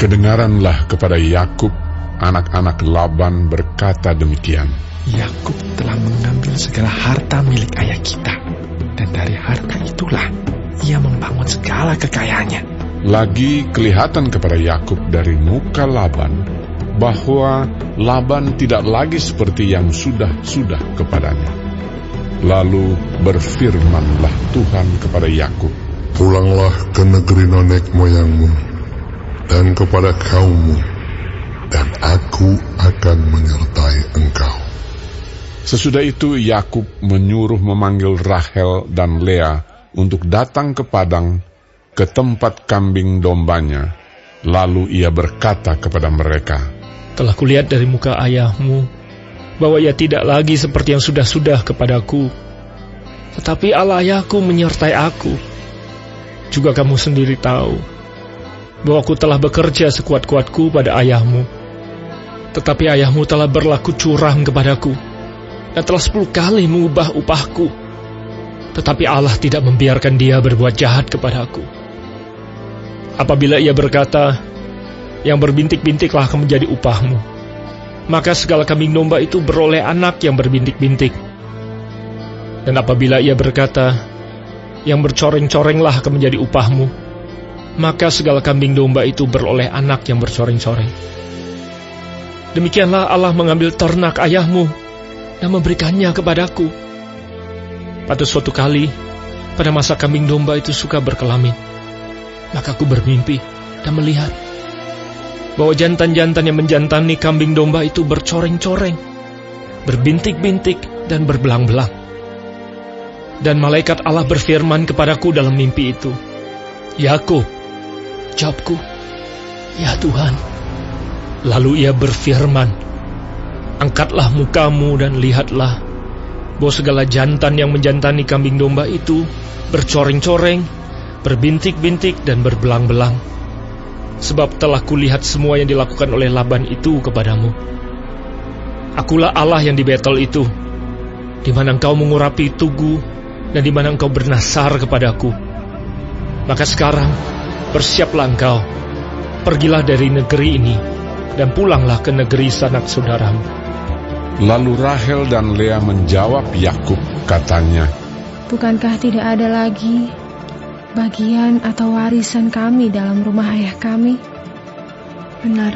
Kedengaranlah kepada Yakub, anak-anak Laban berkata demikian. Yakub telah mengambil segala harta milik ayah kita, dan dari harta itulah ia membangun segala kekayaannya. Lagi kelihatan kepada Yakub dari muka Laban bahwa Laban tidak lagi seperti yang sudah kepadanya. Lalu berfirmanlah Tuhan kepada Yakub, pulanglah ke negeri nenek moyangmu dan kepada kaummu, dan aku akan menyertai engkau. Sesudah itu Yakub menyuruh memanggil Rahel dan Lea untuk datang ke padang, ke tempat kambing dombanya. Lalu ia berkata kepada mereka, telah kulihat dari muka ayahmu bahwa ia tidak lagi seperti yang sudah kepadaku, tetapi Allah ayahku menyertai aku. Juga kamu sendiri tahu bahwa aku telah bekerja sekuat-kuatku pada ayahmu, tetapi ayahmu telah berlaku curang kepadaku dan telah 10 kali mengubah upahku. Tetapi Allah tidak membiarkan dia berbuat jahat kepadaku. Apabila ia berkata, yang berbintik-bintiklah akan menjadi upahmu, maka segala kambing domba itu beroleh anak yang berbintik-bintik. Dan apabila ia berkata, yang bercoreng-corenglah akan menjadi upahmu, maka segala kambing domba itu beroleh anak yang bercoreng-coreng. Demikianlah Allah mengambil ternak ayahmu dan memberikannya kepadaku. Pada suatu kali, pada masa kambing domba itu suka berkelamin, maka aku bermimpi dan melihat bahwa jantan-jantan yang menjantani kambing domba itu bercoreng-coreng, berbintik-bintik dan berbelang-belang. Dan malaikat Allah berfirman kepadaku dalam mimpi itu, Yakub. Jawabku, ya Tuhan. Lalu ia berfirman, angkatlah mukamu dan lihatlah bahwa segala jantan yang menjantani kambing domba itu bercoreng-coreng, berbintik-bintik dan berbelang-belang. Sebab telah kulihat semua yang dilakukan oleh Laban itu kepadamu. Akulah Allah yang di Betel itu, di mana engkau mengurapi tugu dan di mana engkau bernasar kepadaku. Maka sekarang bersiaplah engkau, pergilah dari negeri ini dan pulanglah ke negeri sanak saudaramu. Lalu Rahel dan Lea menjawab Yakub, katanya, bukankah tidak ada lagi bagian atau warisan kami dalam rumah ayah kami? Benar.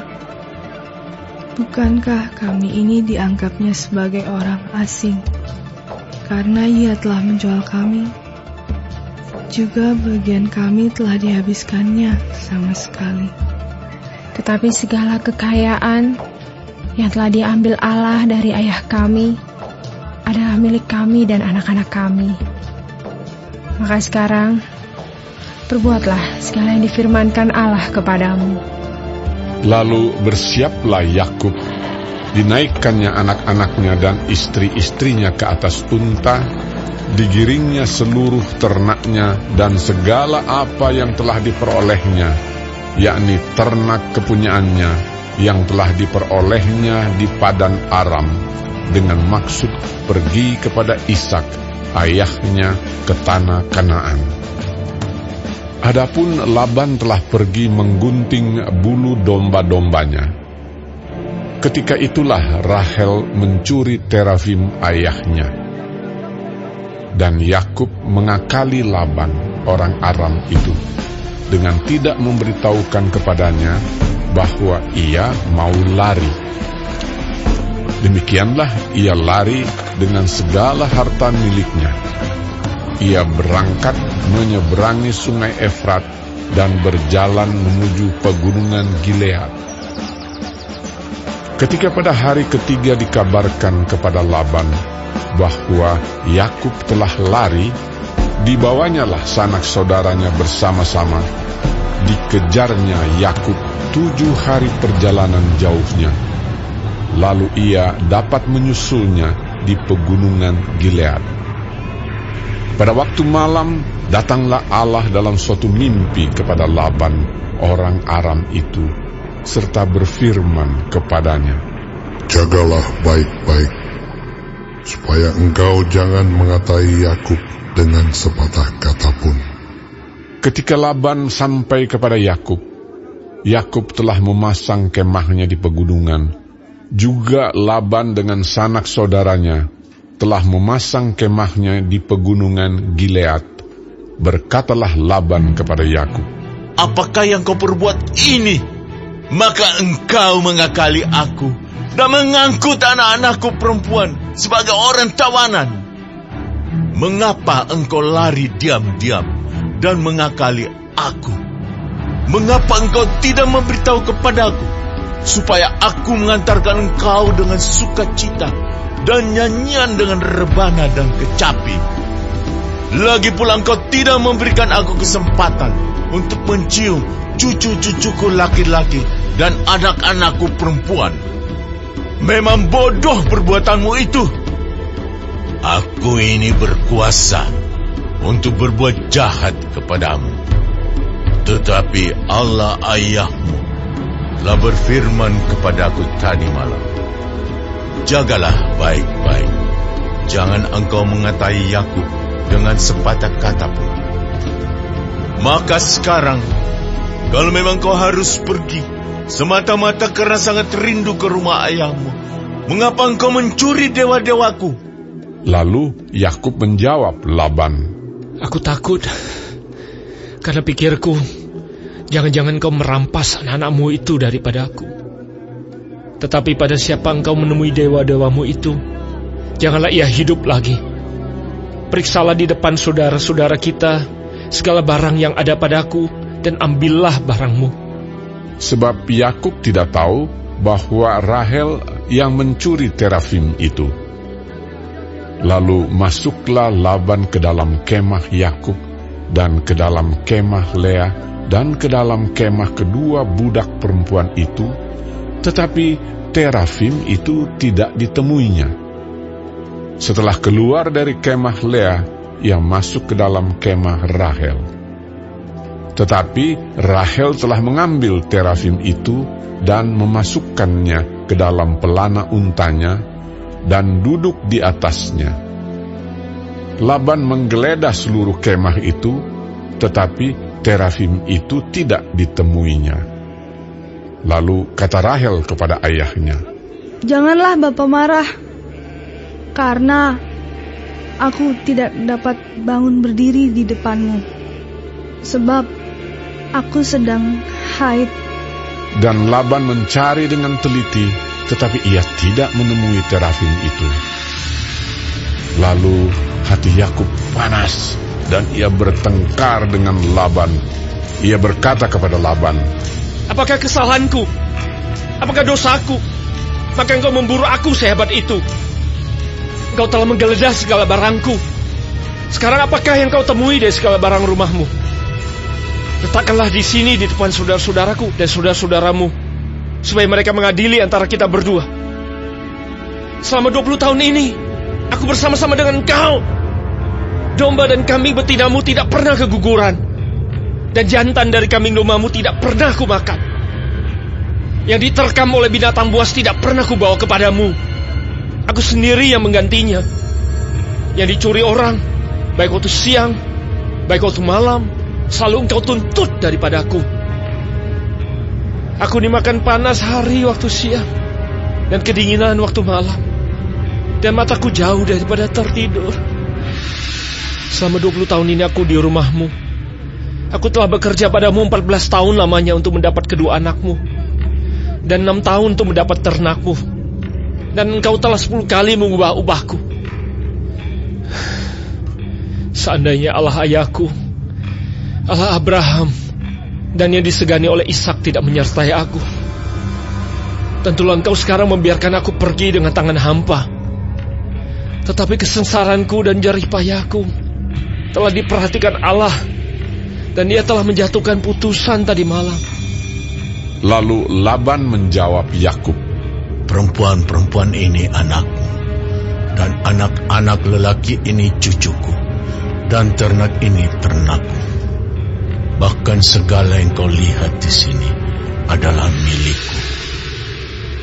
Bukankah kami ini dianggapnya sebagai orang asing, karena ia telah menjual kami? Juga bagian kami telah dihabiskannya sama sekali. Tetapi segala kekayaan yang telah diambil Allah dari ayah kami adalah milik kami dan anak-anak kami. Maka sekarang perbuatlah segala yang difirmankan Allah kepadamu. Lalu bersiaplah Yakub, dinaikkannya anak-anaknya dan istri-istrinya ke atas unta, digiringnya seluruh ternaknya dan segala apa yang telah diperolehnya, yakni ternak kepunyaannya yang telah diperolehnya di Padan Aram, dengan maksud pergi kepada Ishak ayahnya ke tanah Kanaan. Adapun Laban telah pergi menggunting bulu domba-dombanya. Ketika itulah Rahel mencuri terafim ayahnya. Dan Yakub mengakali Laban, orang Aram itu, dengan tidak memberitahukan kepadanya bahwa ia mau lari. Demikianlah ia lari dengan segala harta miliknya. Ia berangkat menyeberangi sungai Efrat dan berjalan menuju pegunungan Gilead. Ketika pada hari ketiga dikabarkan kepada Laban bahwa Yakub telah lari, dibawanyalah sanak saudaranya bersama-sama. Dikejarnya Yakub 7 hari perjalanan jauhnya. Lalu ia dapat menyusulnya di pegunungan Gilead. Pada waktu malam, datanglah Allah dalam suatu mimpi kepada Laban, orang Aram itu, serta berfirman kepadanya, jagalah baik-baik, supaya engkau jangan mengatai Yakub dengan sepatah kata pun. Ketika Laban sampai kepada Yakub, Yakub telah memasang kemahnya di pegunungan. Juga Laban dengan sanak saudaranya telah memasang kemahnya di pegunungan Gilead. Berkatalah Laban kepada Yakub, "Apakah yang kau perbuat ini? Maka engkau mengakali aku dan mengangkut anak-anakku perempuan sebagai orang tawanan. Mengapa engkau lari diam-diam dan mengakali aku? Mengapa engkau tidak memberitahu kepadaku, supaya aku mengantarkan engkau dengan sukacita dan nyanyian dengan rebana dan kecapi? Lagi pula engkau tidak memberikan aku kesempatan untuk mencium cucu-cucuku laki-laki dan anak-anakku perempuan. Memang bodoh perbuatanmu itu. Aku ini berkuasa untuk berbuat jahat kepadamu. Tetapi Allah ayahmu telah berfirman kepadaku tadi malam, jagalah baik-baik. Jangan engkau mengatai Yakub dengan sepatah kata pun. Maka sekarang, kalau memang kau harus pergi semata-mata karena sangat rindu ke rumah ayahmu, mengapa engkau mencuri dewa-dewaku?" Lalu Yakub menjawab Laban, Aku takut, karena pikirku, jangan-jangan kau merampas anak-anakmu itu daripada aku. Tetapi pada siapa engkau menemui dewa-dewamu itu, janganlah ia hidup lagi. Periksalah di depan saudara-saudara kita segala barang yang ada padaku, dan ambillah barangmu. sebab Yakub tidak tahu bahwa Rahel yang mencuri terafim itu. Lalu masuklah Laban ke dalam kemah Yakub dan ke dalam kemah Lea dan ke dalam kemah kedua budak perempuan itu, tetapi terafim itu tidak ditemuinya. Setelah keluar dari kemah Lea, ia masuk ke dalam kemah Rahel. Tetapi Rahel telah mengambil terafim itu dan memasukkannya ke dalam pelana untanya dan duduk di atasnya. Laban menggeledah seluruh kemah itu, tetapi terafim itu tidak ditemuinya. Lalu kata Rahel kepada ayahnya, "Janganlah Bapa marah, karena aku tidak dapat bangun berdiri di depanmu, sebab aku sedang haid." Dan Laban mencari dengan teliti, tetapi ia tidak menemui terafim itu. Lalu hati Yakub panas, dan ia bertengkar dengan Laban. Ia berkata kepada Laban, Apakah kesalahanku? Apakah dosaku? Maka engkau memburu aku sehebat itu. Engkau telah menggeledah segala barangku. Sekarang apakah yang kau temui dari segala barang rumahmu? Letakkanlah di sini di depan saudara-saudaraku dan saudara-saudaramu, supaya mereka mengadili antara kita berdua. Selama 20 tahun ini, aku bersama-sama dengan engkau. Domba dan kambing betinamu tidak pernah keguguran, dan jantan dari kambing dombamu tidak pernah kumakan. Yang diterkam oleh binatang buas tidak pernah kubawa kepadamu. Aku sendiri yang menggantinya. Yang dicuri orang, baik waktu siang, baik waktu malam, selalu engkau tuntut daripadaku. Aku dimakan panas hari waktu siang, dan kedinginan waktu malam, dan mataku jauh daripada tertidur. Selama 20 tahun ini aku di rumahmu. Aku telah bekerja padamu 14 tahun lamanya untuk mendapat kedua anakmu, dan 6 tahun untuk mendapat ternakmu, dan engkau telah 10 kali mengubah upahku. Seandainya Allah ayahku, Allah Abraham, dan yang disegani oleh Ishak tidak menyertai aku, tentulah engkau sekarang membiarkan aku pergi dengan tangan hampa. Tetapi kesengsaranku dan jerih payahku telah diperhatikan Allah, dan Dia telah menjatuhkan putusan tadi malam. Lalu Laban menjawab Yakub, Perempuan-perempuan ini anakmu, dan anak-anak lelaki ini cucuku, dan ternak ini ternakku. Bahkan segala yang kau lihat di sini adalah milikku.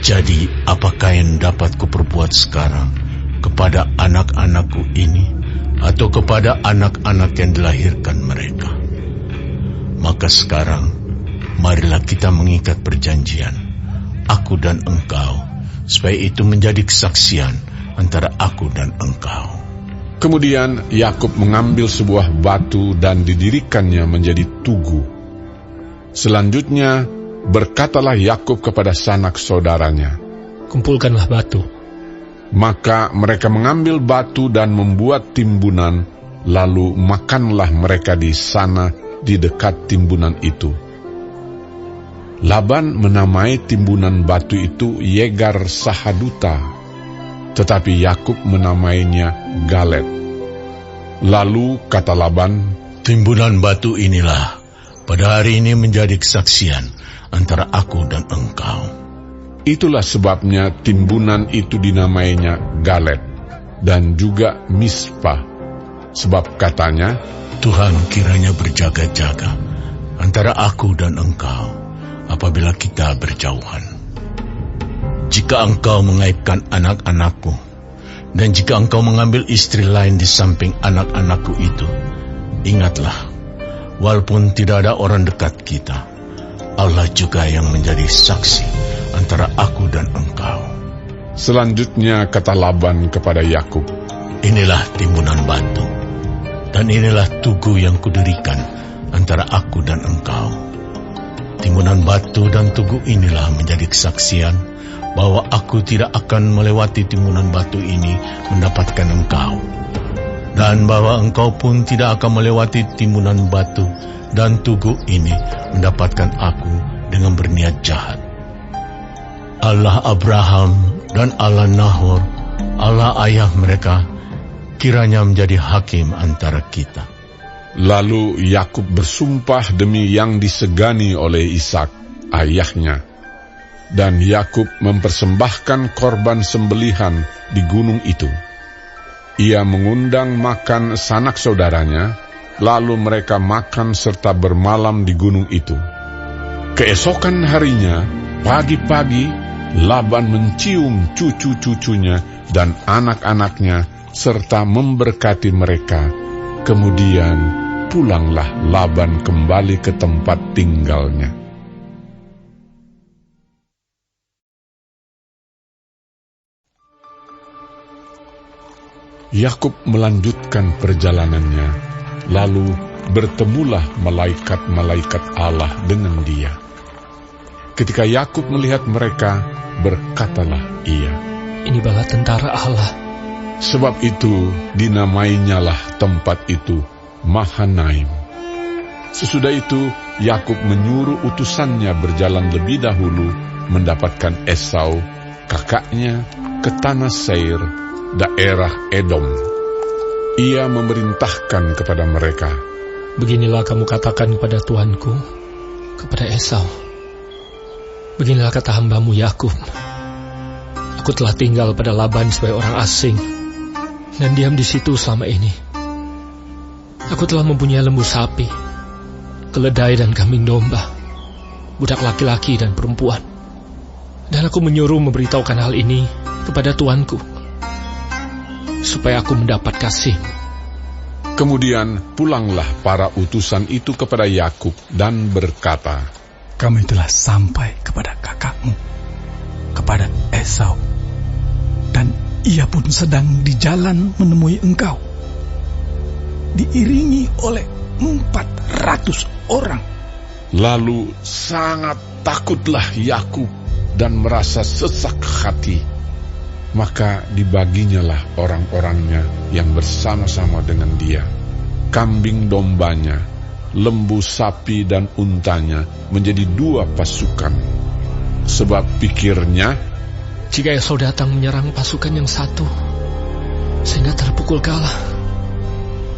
Jadi apakah yang dapat kuperbuat sekarang kepada anak-anakku ini, atau kepada anak-anak yang dilahirkan mereka? Maka sekarang marilah kita mengikat perjanjian, aku dan engkau, supaya itu menjadi kesaksian antara aku dan engkau. Kemudian Yakub mengambil sebuah batu dan didirikannya menjadi tugu. Selanjutnya berkatalah Yakub kepada sanak saudaranya, "Kumpulkanlah batu." Maka mereka mengambil batu dan membuat timbunan, lalu makanlah mereka di sana di dekat timbunan itu. Laban menamai timbunan batu itu Yegar Sahaduta, tetapi Yakub menamainya Galet. Lalu kata Laban, "Timbunan batu inilah pada hari ini menjadi kesaksian antara aku dan engkau." Itulah sebabnya timbunan itu dinamainya Galet dan juga Mispa, sebab katanya, Tuhan kiranya berjaga-jaga antara aku dan engkau apabila kita berjauhan. Jika engkau mengaibkan anak-anakku, dan jika engkau mengambil istri lain di samping anak-anakku itu, ingatlah, walaupun tidak ada orang dekat kita, Allah juga yang menjadi saksi antara aku dan engkau. Selanjutnya kata Laban kepada Yakub, "Inilah timbunan batu, dan inilah tugu yang kudirikan antara aku dan engkau. Timbunan batu dan tugu inilah menjadi kesaksian bahwa aku tidak akan melewati timbunan batu ini mendapatkan engkau, dan bahwa engkau pun tidak akan melewati timbunan batu dan tugu ini mendapatkan aku dengan berniat jahat. Allah Abraham dan Allah Nahor, Allah ayah mereka, kiranya menjadi hakim antara kita." Lalu Yakub bersumpah demi yang disegani oleh Ishak, ayahnya. Dan Yakub mempersembahkan korban sembelihan di gunung itu. Ia mengundang makan sanak saudaranya, lalu mereka makan serta bermalam di gunung itu. Keesokan harinya, pagi-pagi, Laban mencium cucu-cucunya dan anak-anaknya serta memberkati mereka. Kemudian pulanglah Laban kembali ke tempat tinggalnya. Yakub melanjutkan perjalanannya, lalu bertemulah malaikat-malaikat Allah dengan dia. Ketika Yakub melihat mereka, berkatalah ia, "Ini bala tentara Allah." Sebab itu dinamainyalah tempat itu Mahanaim. Sesudah itu Yakub menyuruh utusannya berjalan lebih dahulu mendapatkan Esau, kakaknya, ke tanah Seir, daerah Edom. Ia memerintahkan kepada mereka, "Beginilah kamu katakan kepada tuanku, kepada Esau. Beginilah kata hambamu Yakub. Aku telah tinggal pada Laban sebagai orang asing dan diam di situ selama ini. Aku telah mempunyai lembu sapi, keledai dan kambing domba, budak laki-laki dan perempuan. Dan aku menyuruh memberitahukan hal ini kepada tuanku, supaya aku mendapat kasih." Kemudian pulanglah para utusan itu kepada Yakub dan berkata, "Kami telah sampai kepada kakakmu, kepada Esau, dan ia pun sedang di jalan menemui engkau, diiringi oleh 400 orang. Lalu sangat takutlah Yakub dan merasa sesak hati. Maka dibaginyalah orang-orangnya yang bersama-sama dengan dia, kambing dombanya, lembu sapi dan untanya menjadi 2 pasukan. Sebab pikirnya, jika Esau datang menyerang pasukan yang satu, sehingga terpukul kalah,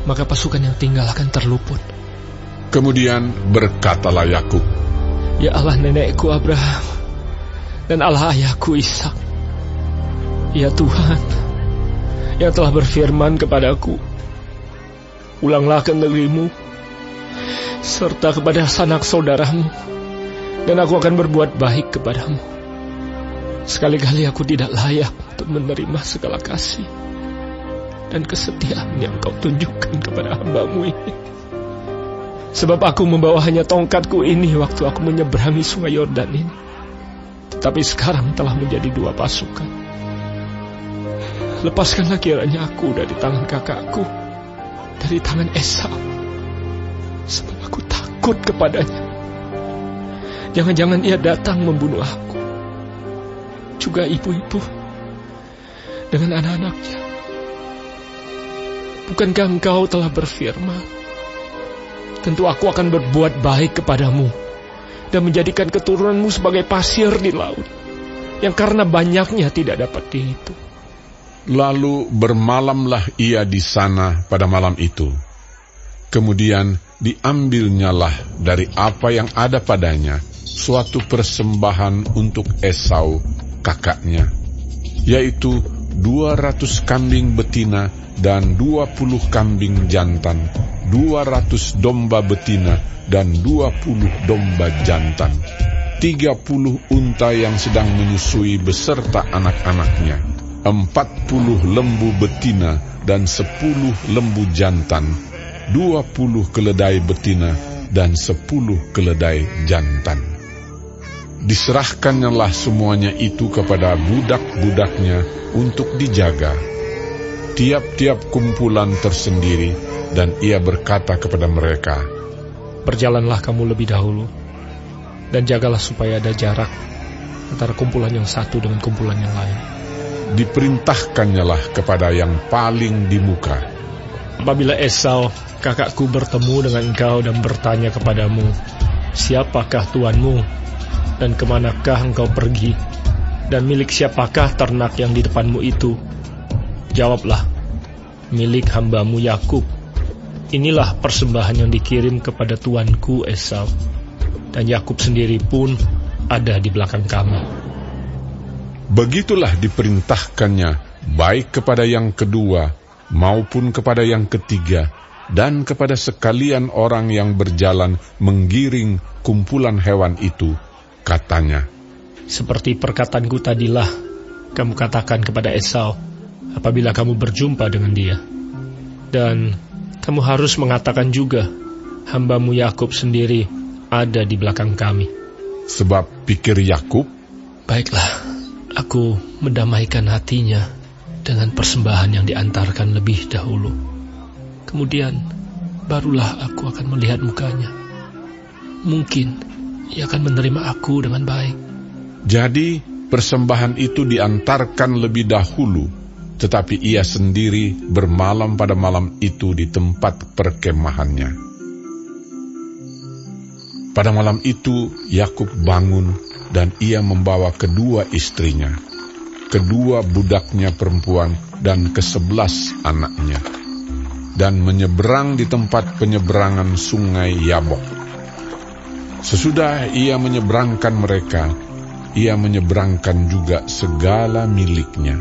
maka pasukan yang tinggal akan terluput. Kemudian berkatalah Yakub, "Ya Allah nenekku Abraham, dan Allah ayahku Ishak, ya Tuhan, yang telah berfirman kepadaku, ulanglah ke negerimu, serta kepada sanak saudaramu, dan aku akan berbuat baik kepadamu. Sekali-kali aku tidak layak untuk menerima segala kasih dan kesetiaan yang kau tunjukkan kepada hambamu ini. Sebab aku membawa hanya tongkatku ini waktu aku menyeberangi sungai Yordan ini. Tetapi sekarang telah menjadi 2 pasukan. Lepaskanlah kiranya aku dari tangan kakakku, dari tangan Esau. Sebab aku takut kepadanya. Jangan-jangan ia datang membunuh aku. Juga ibu-ibu dengan anak-anaknya. Bukankah engkau telah berfirman, tentu aku akan berbuat baik kepadamu dan menjadikan keturunanmu sebagai pasir di laut, yang karena banyaknya tidak dapat dihitung. Lalu bermalamlah ia di sana pada malam itu. Kemudian diambilnyalah dari apa yang ada padanya suatu persembahan untuk Esau kakaknya, yaitu 200 kambing betina dan 20 kambing jantan, 200 domba betina dan 20 domba jantan, 30 unta yang sedang menyusui beserta anak-anaknya, 40 lembu betina dan 10 lembu jantan, 20 keledai betina dan 10 keledai jantan. Diserahkannyalah semuanya itu kepada budak-budaknya untuk dijaga, tiap-tiap kumpulan tersendiri, dan ia berkata kepada mereka, berjalanlah kamu lebih dahulu, dan jagalah supaya ada jarak antara kumpulan yang satu dengan kumpulan yang lain. Diperintahkannyalah kepada yang paling di muka, apabila Esau kakakku bertemu dengan engkau dan bertanya kepadamu, siapakah tuanmu dan kemanakah engkau pergi, dan milik siapakah ternak yang di depanmu itu? Jawablah, milik hambamu Yakub. Inilah persembahan yang dikirim kepada tuanku Esau, dan Yakub sendiri pun ada di belakang kami. Begitulah diperintahkannya, baik kepada yang kedua maupun kepada yang ketiga, dan kepada sekalian orang yang berjalan menggiring kumpulan hewan itu. Katanya, seperti perkataanku tadilah kamu katakan kepada Esau apabila kamu berjumpa dengan dia. Dan kamu harus mengatakan juga, hambamu Yakub sendiri ada di belakang kami. Sebab pikir Yakub, baiklah, aku mendamaikan hatinya dengan persembahan yang diantarkan lebih dahulu. Kemudian barulah aku akan melihat mukanya. Mungkin ia akan menerima aku dengan baik. Jadi persembahan itu diantarkan lebih dahulu, tetapi ia sendiri bermalam pada malam itu di tempat perkemahannya. Pada malam itu Yakub bangun, dan ia membawa kedua istrinya, kedua budaknya perempuan, dan ke-11 anaknya, dan menyeberang di tempat penyeberangan sungai Yabok. Sesudah ia menyeberangkan mereka, ia menyeberangkan juga segala miliknya.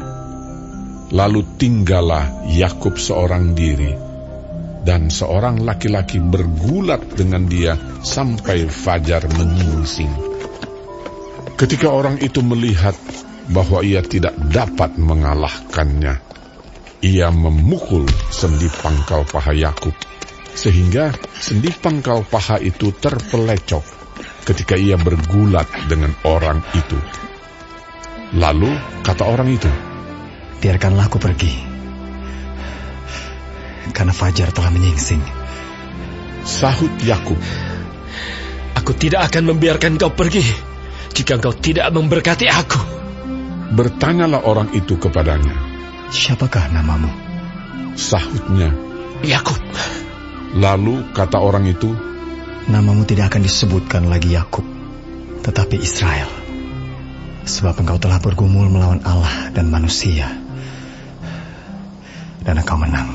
Lalu tinggallah Yakub seorang diri, dan seorang laki-laki bergulat dengan dia sampai fajar menyingsing. Ketika orang itu melihat bahwa ia tidak dapat mengalahkannya, ia memukul sendi pangkal paha Yakub, sehingga sendi pangkal paha itu terpelecok ketika ia bergulat dengan orang itu. Lalu kata orang itu, biarkanlah aku pergi, karena fajar telah menyingsing. Sahut Yakub, aku tidak akan membiarkan kau pergi jika engkau tidak memberkati aku. Bertanyalah orang itu kepadanya, siapakah namamu? Sahutnya, Yakub. Lalu kata orang itu, namamu tidak akan disebutkan lagi Yakub, tetapi Israel, sebab engkau telah bergumul melawan Allah dan manusia, dan engkau menang.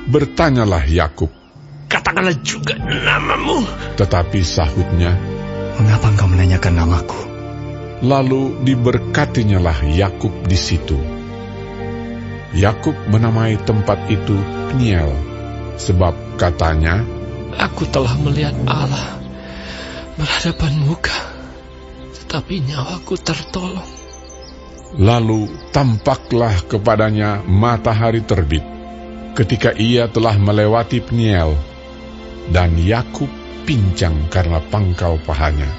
Bertanyalah Yakub, katakanlah juga namamu. Tetapi sahutnya, mengapa engkau menanyakan namaku? Lalu diberkatinyalah Yakub di situ. Yakub menamai tempat itu Peniel, sebab katanya, aku telah melihat Allah berhadapan muka, tetapi nyawaku tertolong. Lalu tampaklah kepadanya matahari terbit ketika ia telah melewati Peniel, dan Yakub pincang karena pangkal pahanya.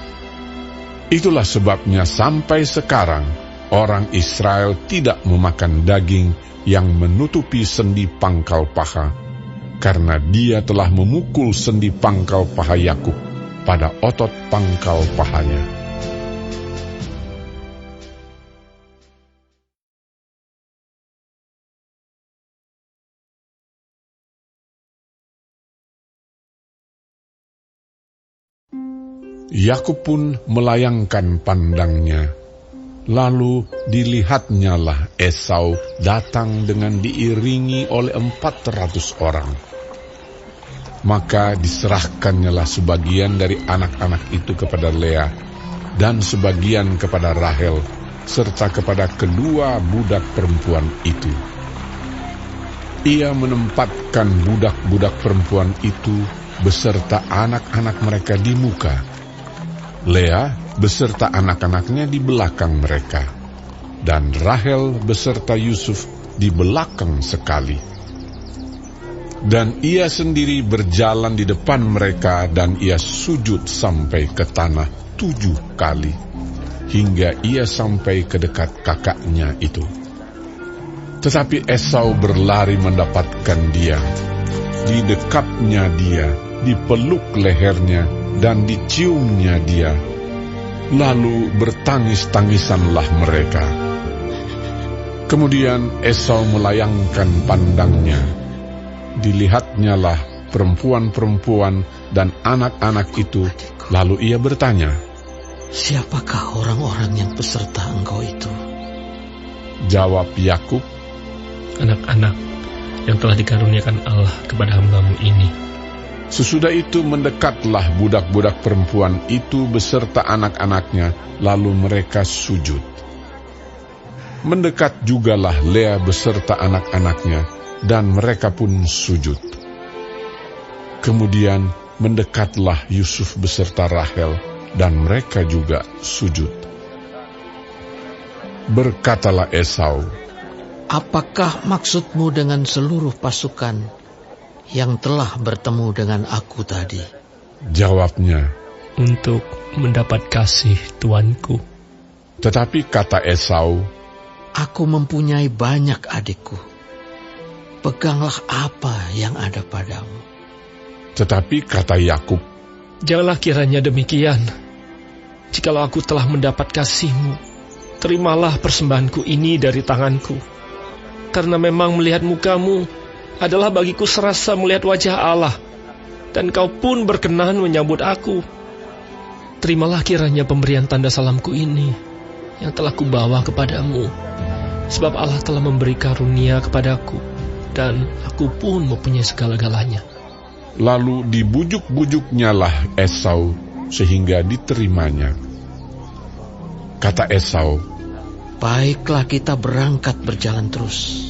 Itulah sebabnya sampai sekarang orang Israel tidak memakan daging yang menutupi sendi pangkal paha, karena dia telah memukul sendi pangkal paha Yakub pada otot pangkal pahanya. Yakub pun melayangkan pandangnya, lalu dilihatnyalah Esau datang dengan diiringi oleh 400 orang. Maka diserahkannyalah sebagian dari anak-anak itu kepada Lea, dan sebagian kepada Rahel, serta kepada kedua budak perempuan itu. Ia menempatkan budak-budak perempuan itu beserta anak-anak mereka di muka, Lea beserta anak-anaknya di belakang mereka, dan Rahel beserta Yusuf di belakang sekali. Dan ia sendiri berjalan di depan mereka, dan ia sujud sampai ke tanah 7 kali, hingga ia sampai ke dekat kakaknya itu. Tetapi Esau berlari mendapatkan dia, didekapnya dia, dipeluk lehernya, dan diciumnya dia. Lalu bertangis-tangisanlah mereka. Kemudian Esau melayangkan pandangnya. Dilihatnyalah perempuan-perempuan dan anak-anak itu. Lalu ia bertanya, "Siapakah orang-orang yang beserta engkau itu?" Jawab Yakub, "Anak-anak yang telah dikaruniakan Allah kepada hamba-Mu ini." Sesudah itu mendekatlah budak-budak perempuan itu beserta anak-anaknya, lalu mereka sujud. Mendekat jugalah Lea beserta anak-anaknya, dan mereka pun sujud. Kemudian mendekatlah Yusuf beserta Rahel, dan mereka juga sujud. Berkatalah Esau, "Apakah maksudmu dengan seluruh pasukan yang telah bertemu dengan aku tadi?" Jawabnya, "Untuk mendapat kasih tuanku." Tetapi kata Esau, "Aku mempunyai banyak adikku. Peganglah apa yang ada padamu." Tetapi kata Yakub, "Janganlah kiranya demikian. Jikalau aku telah mendapat kasih-Mu, terimalah persembahanku ini dari tanganku. Karena memang melihat muka-Mu adalah bagiku serasa melihat wajah Allah, dan Kau pun berkenan menyambut aku. Terimalah kiranya pemberian tanda salamku ini yang telah kubawa kepadamu, sebab Allah telah memberi karunia kepadaku, dan aku pun mempunyai segala-galanya." Lalu dibujuk-bujuknyalah Esau sehingga diterimanya. Kata Esau, "Baiklah, kita berangkat berjalan terus.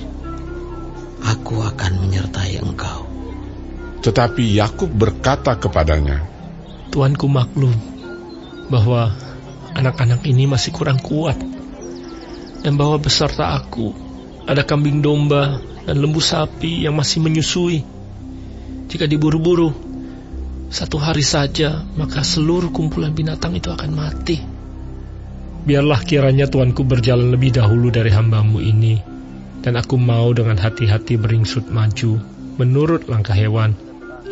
Aku akan menyertai engkau." tetapi Yakub berkata kepadanya, "Tuanku maklum bahwa anak-anak ini masih kurang kuat, dan bahwa beserta aku ada kambing domba dan lembu sapi yang masih menyusui. Jika diburu-buru 1 hari saja, maka seluruh kumpulan binatang itu akan mati. Biarlah kiranya tuanku berjalan lebih dahulu dari hamba-Mu ini, dan aku mau dengan hati-hati beringsut maju menurut langkah hewan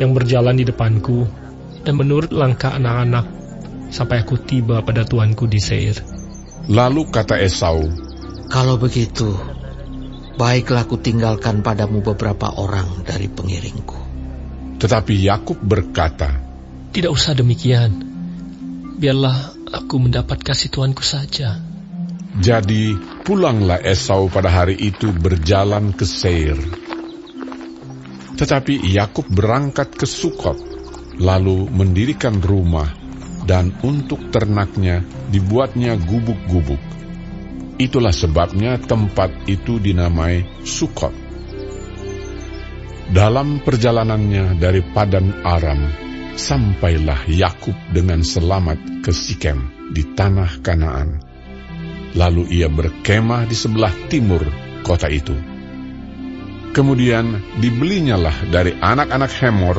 yang berjalan di depanku, dan menurut langkah anak-anak, sampai aku tiba pada tuanku di Seir." Lalu kata Esau, "Kalau begitu, baiklah aku tinggalkan padamu beberapa orang dari pengiringku." Tetapi Yakub berkata, "Tidak usah demikian. Biarlah aku mendapat kasih tuanku saja." Jadi pulanglah Esau pada hari itu berjalan ke Seir. Tetapi Yakub berangkat ke Sukot, lalu mendirikan rumah, dan untuk ternaknya dibuatnya gubuk-gubuk. Itulah sebabnya tempat itu dinamai Sukot. Dalam perjalanannya dari Padan Aram, sampailah Yakub dengan selamat ke Sikem di tanah Kanaan. Lalu ia berkemah di sebelah timur kota itu. Kemudian dibelinyalah dari anak-anak Hemor,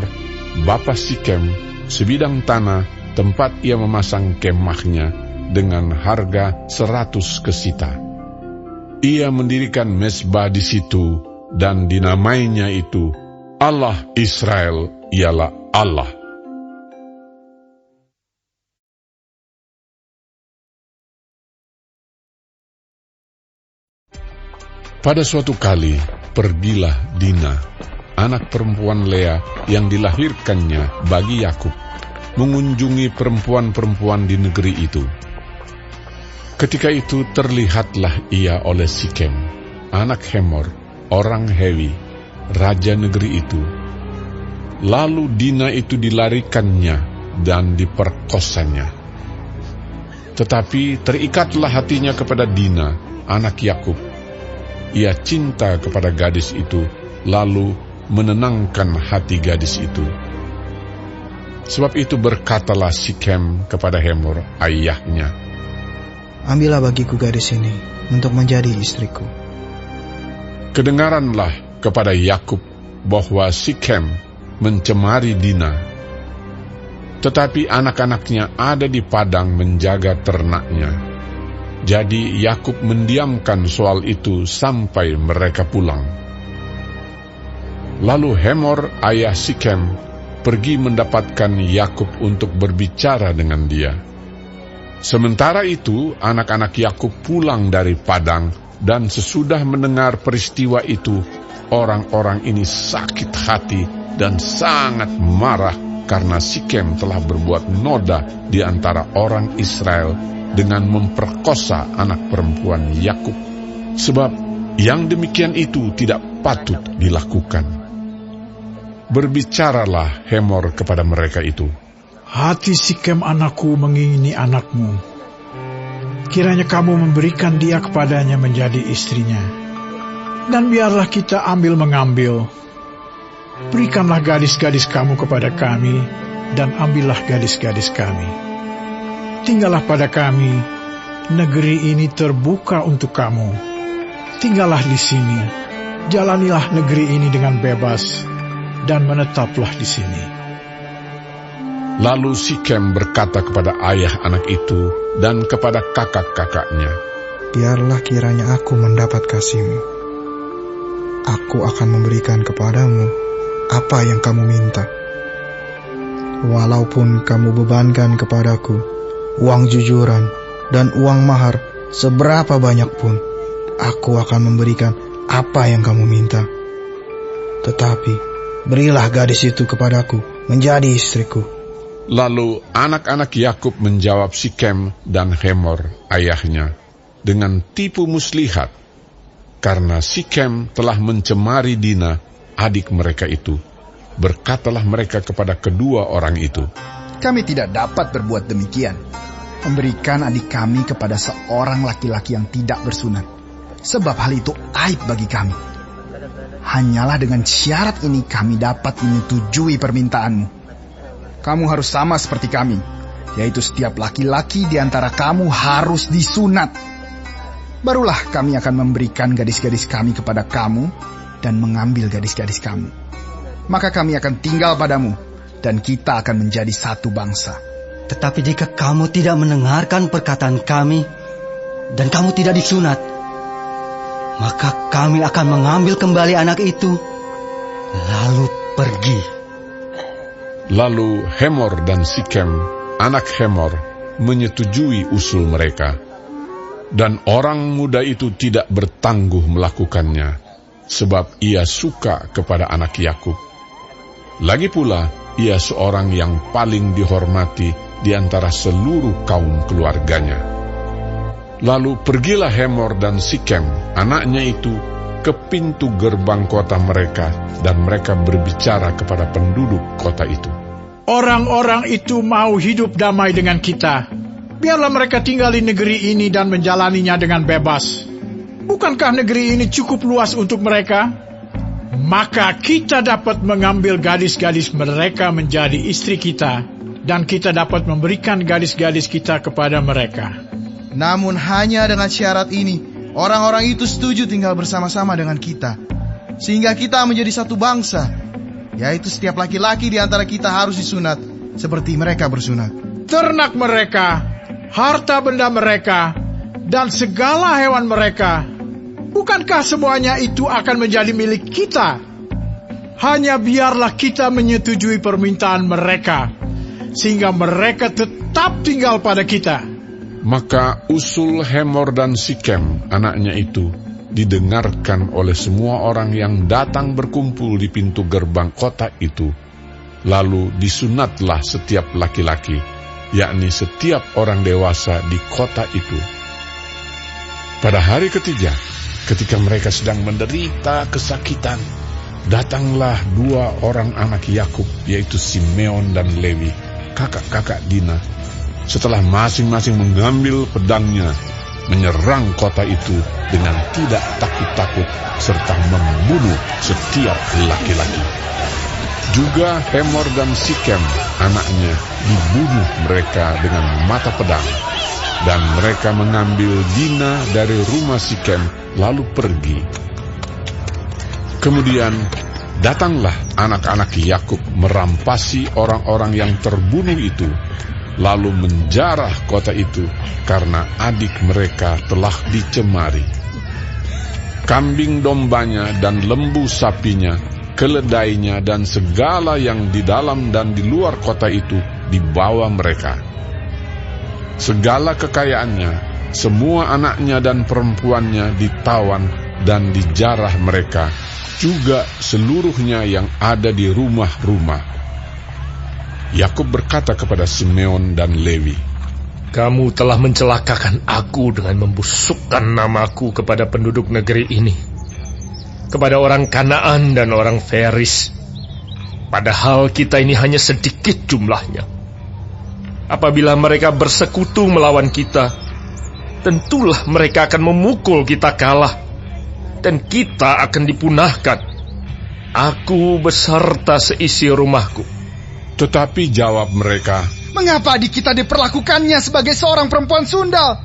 bapa Sikem, sebidang tanah tempat ia memasang kemahnya dengan harga 100 kesita. Ia mendirikan mezbah di situ dan dinamainya itu Allah Israel ialah Allah. Pada suatu kali, pergilah Dina, anak perempuan Lea yang dilahirkannya bagi Yakub, mengunjungi perempuan-perempuan di negeri itu. Ketika itu terlihatlah ia oleh Sikem, anak Hemor, orang Hewi, raja negeri itu. Lalu Dina itu dilarikannya dan diperkosanya. Tetapi terikatlah hatinya kepada Dina, anak Yakub. Ia cinta kepada gadis itu, lalu menenangkan hati gadis itu. Sebab itu berkatalah Sikem kepada Hemor, ayahnya, ambillah bagiku gadis ini untuk menjadi istriku. Kedengaranlah kepada Yakub bahwa Sikem mencemari Dina. Tetapi anak-anaknya ada di padang menjaga ternaknya. Jadi Yakub mendiamkan soal itu sampai mereka pulang. Lalu Hemor, ayah Sikem, pergi mendapatkan Yakub untuk berbicara dengan dia. Sementara itu, anak-anak Yakub pulang dari padang, dan sesudah mendengar peristiwa itu, orang-orang ini sakit hati dan sangat marah karena Sikem telah berbuat noda di antara orang Israel dengan memperkosa anak perempuan Yakub, sebab yang demikian itu tidak patut dilakukan. Berbicaralah Hemor kepada mereka itu, hati Sikem anakku mengingini anakmu. Kiranya kamu memberikan dia kepadanya menjadi istrinya, dan biarlah kita ambil-mengambil. Berikanlah gadis-gadis kamu kepada kami, dan ambillah gadis-gadis kami. Tinggallah pada kami, negeri ini terbuka untuk kamu. Tinggallah di sini, jalanilah negeri ini dengan bebas, dan menetaplah di sini. Lalu Sikem berkata kepada ayah anak itu dan kepada kakak-kakaknya, biarlah kiranya aku mendapat kasihmu. Aku akan memberikan kepadamu apa yang kamu minta. Walaupun kamu bebankan kepadaku uang jujuran dan uang mahar seberapa banyak pun, aku akan memberikan apa yang kamu minta. Tetapi berilah gadis itu kepadaku menjadi istriku. Lalu anak-anak Yakub menjawab Sikem dan Hemor, ayahnya, dengan tipu muslihat, karena Sikem telah mencemari Dina, adik mereka itu. Berkatalah mereka kepada kedua orang itu, kami tidak dapat berbuat demikian, memberikan adik kami kepada seorang laki-laki yang tidak bersunat, sebab hal itu aib bagi kami. Hanyalah dengan syarat ini kami dapat menyetujui permintaanmu. Kamu harus sama seperti kami, yaitu setiap laki-laki di antara kamu harus disunat. Barulah kami akan memberikan gadis-gadis kami kepada kamu dan mengambil gadis-gadis kamu. Maka kami akan tinggal padamu, dan kita akan menjadi satu bangsa. Tetapi jika kamu tidak mendengarkan perkataan kami, dan kamu tidak disunat, maka kami akan mengambil kembali anak itu, lalu pergi. Lalu Hemor dan Sikem, anak Hemor, menyetujui usul mereka. Dan orang muda itu tidak bertangguh melakukannya, sebab ia suka kepada anak Yakub. Lagi pula, ia seorang yang paling dihormati di antara seluruh kaum keluarganya. Lalu pergilah Hemor dan Sikem, anaknya itu, ke pintu gerbang kota mereka, dan mereka berbicara kepada penduduk kota itu. Orang-orang itu mau hidup damai dengan kita. Biarlah mereka tinggal di negeri ini dan menjalaninya dengan bebas. Bukankah negeri ini cukup luas untuk mereka? Maka kita dapat mengambil gadis-gadis mereka menjadi istri kita, dan kita dapat memberikan gadis-gadis kita kepada mereka. Namun hanya dengan syarat ini, orang-orang itu setuju tinggal bersama-sama dengan kita, sehingga kita menjadi satu bangsa, yaitu setiap laki-laki di antara kita harus disunat, seperti mereka bersunat. Ternak mereka, harta benda mereka, dan segala hewan mereka, bukankah semuanya itu akan menjadi milik kita? Hanya biarlah kita menyetujui permintaan mereka, sehingga mereka tetap tinggal pada kita. Maka usul Hemor dan Sikem, anaknya itu, didengarkan oleh semua orang yang datang berkumpul di pintu gerbang kota itu. Lalu disunatlah setiap laki-laki, yakni setiap orang dewasa di kota itu. Pada hari ketiga, ketika mereka sedang menderita kesakitan, datanglah 2 orang anak Yakub, yaitu Simeon dan Lewi, kakak-kakak Dina. Setelah masing-masing mengambil pedangnya, menyerang kota itu dengan tidak takut-takut, serta membunuh setiap laki-laki. Juga Hemor dan Sikem, anaknya, dibunuh mereka dengan mata pedang. Dan mereka mengambil Dina dari rumah Sikem, lalu pergi. Kemudian datanglah anak-anak Yakub merampasi orang-orang yang terbunuh itu, lalu menjarah kota itu karena adik mereka telah dicemari. Kambing dombanya dan lembu sapinya, keledainya dan segala yang di dalam dan di luar kota itu dibawa mereka. Segala kekayaannya, semua anaknya dan perempuannya ditawan dan dijarah mereka, juga seluruhnya yang ada di rumah-rumah. Yakub berkata kepada Simeon dan Lewi, "Kamu telah mencelakakan aku dengan membusukkan namaku kepada penduduk negeri ini, kepada orang Kanaan dan orang Feris. Padahal kita ini hanya sedikit jumlahnya. Apabila mereka bersekutu melawan kita, tentulah mereka akan memukul kita kalah, dan kita akan dipunahkan, aku beserta seisi rumahku." Tetapi jawab mereka, "Mengapa adik kita diperlakukannya sebagai seorang perempuan sundal?"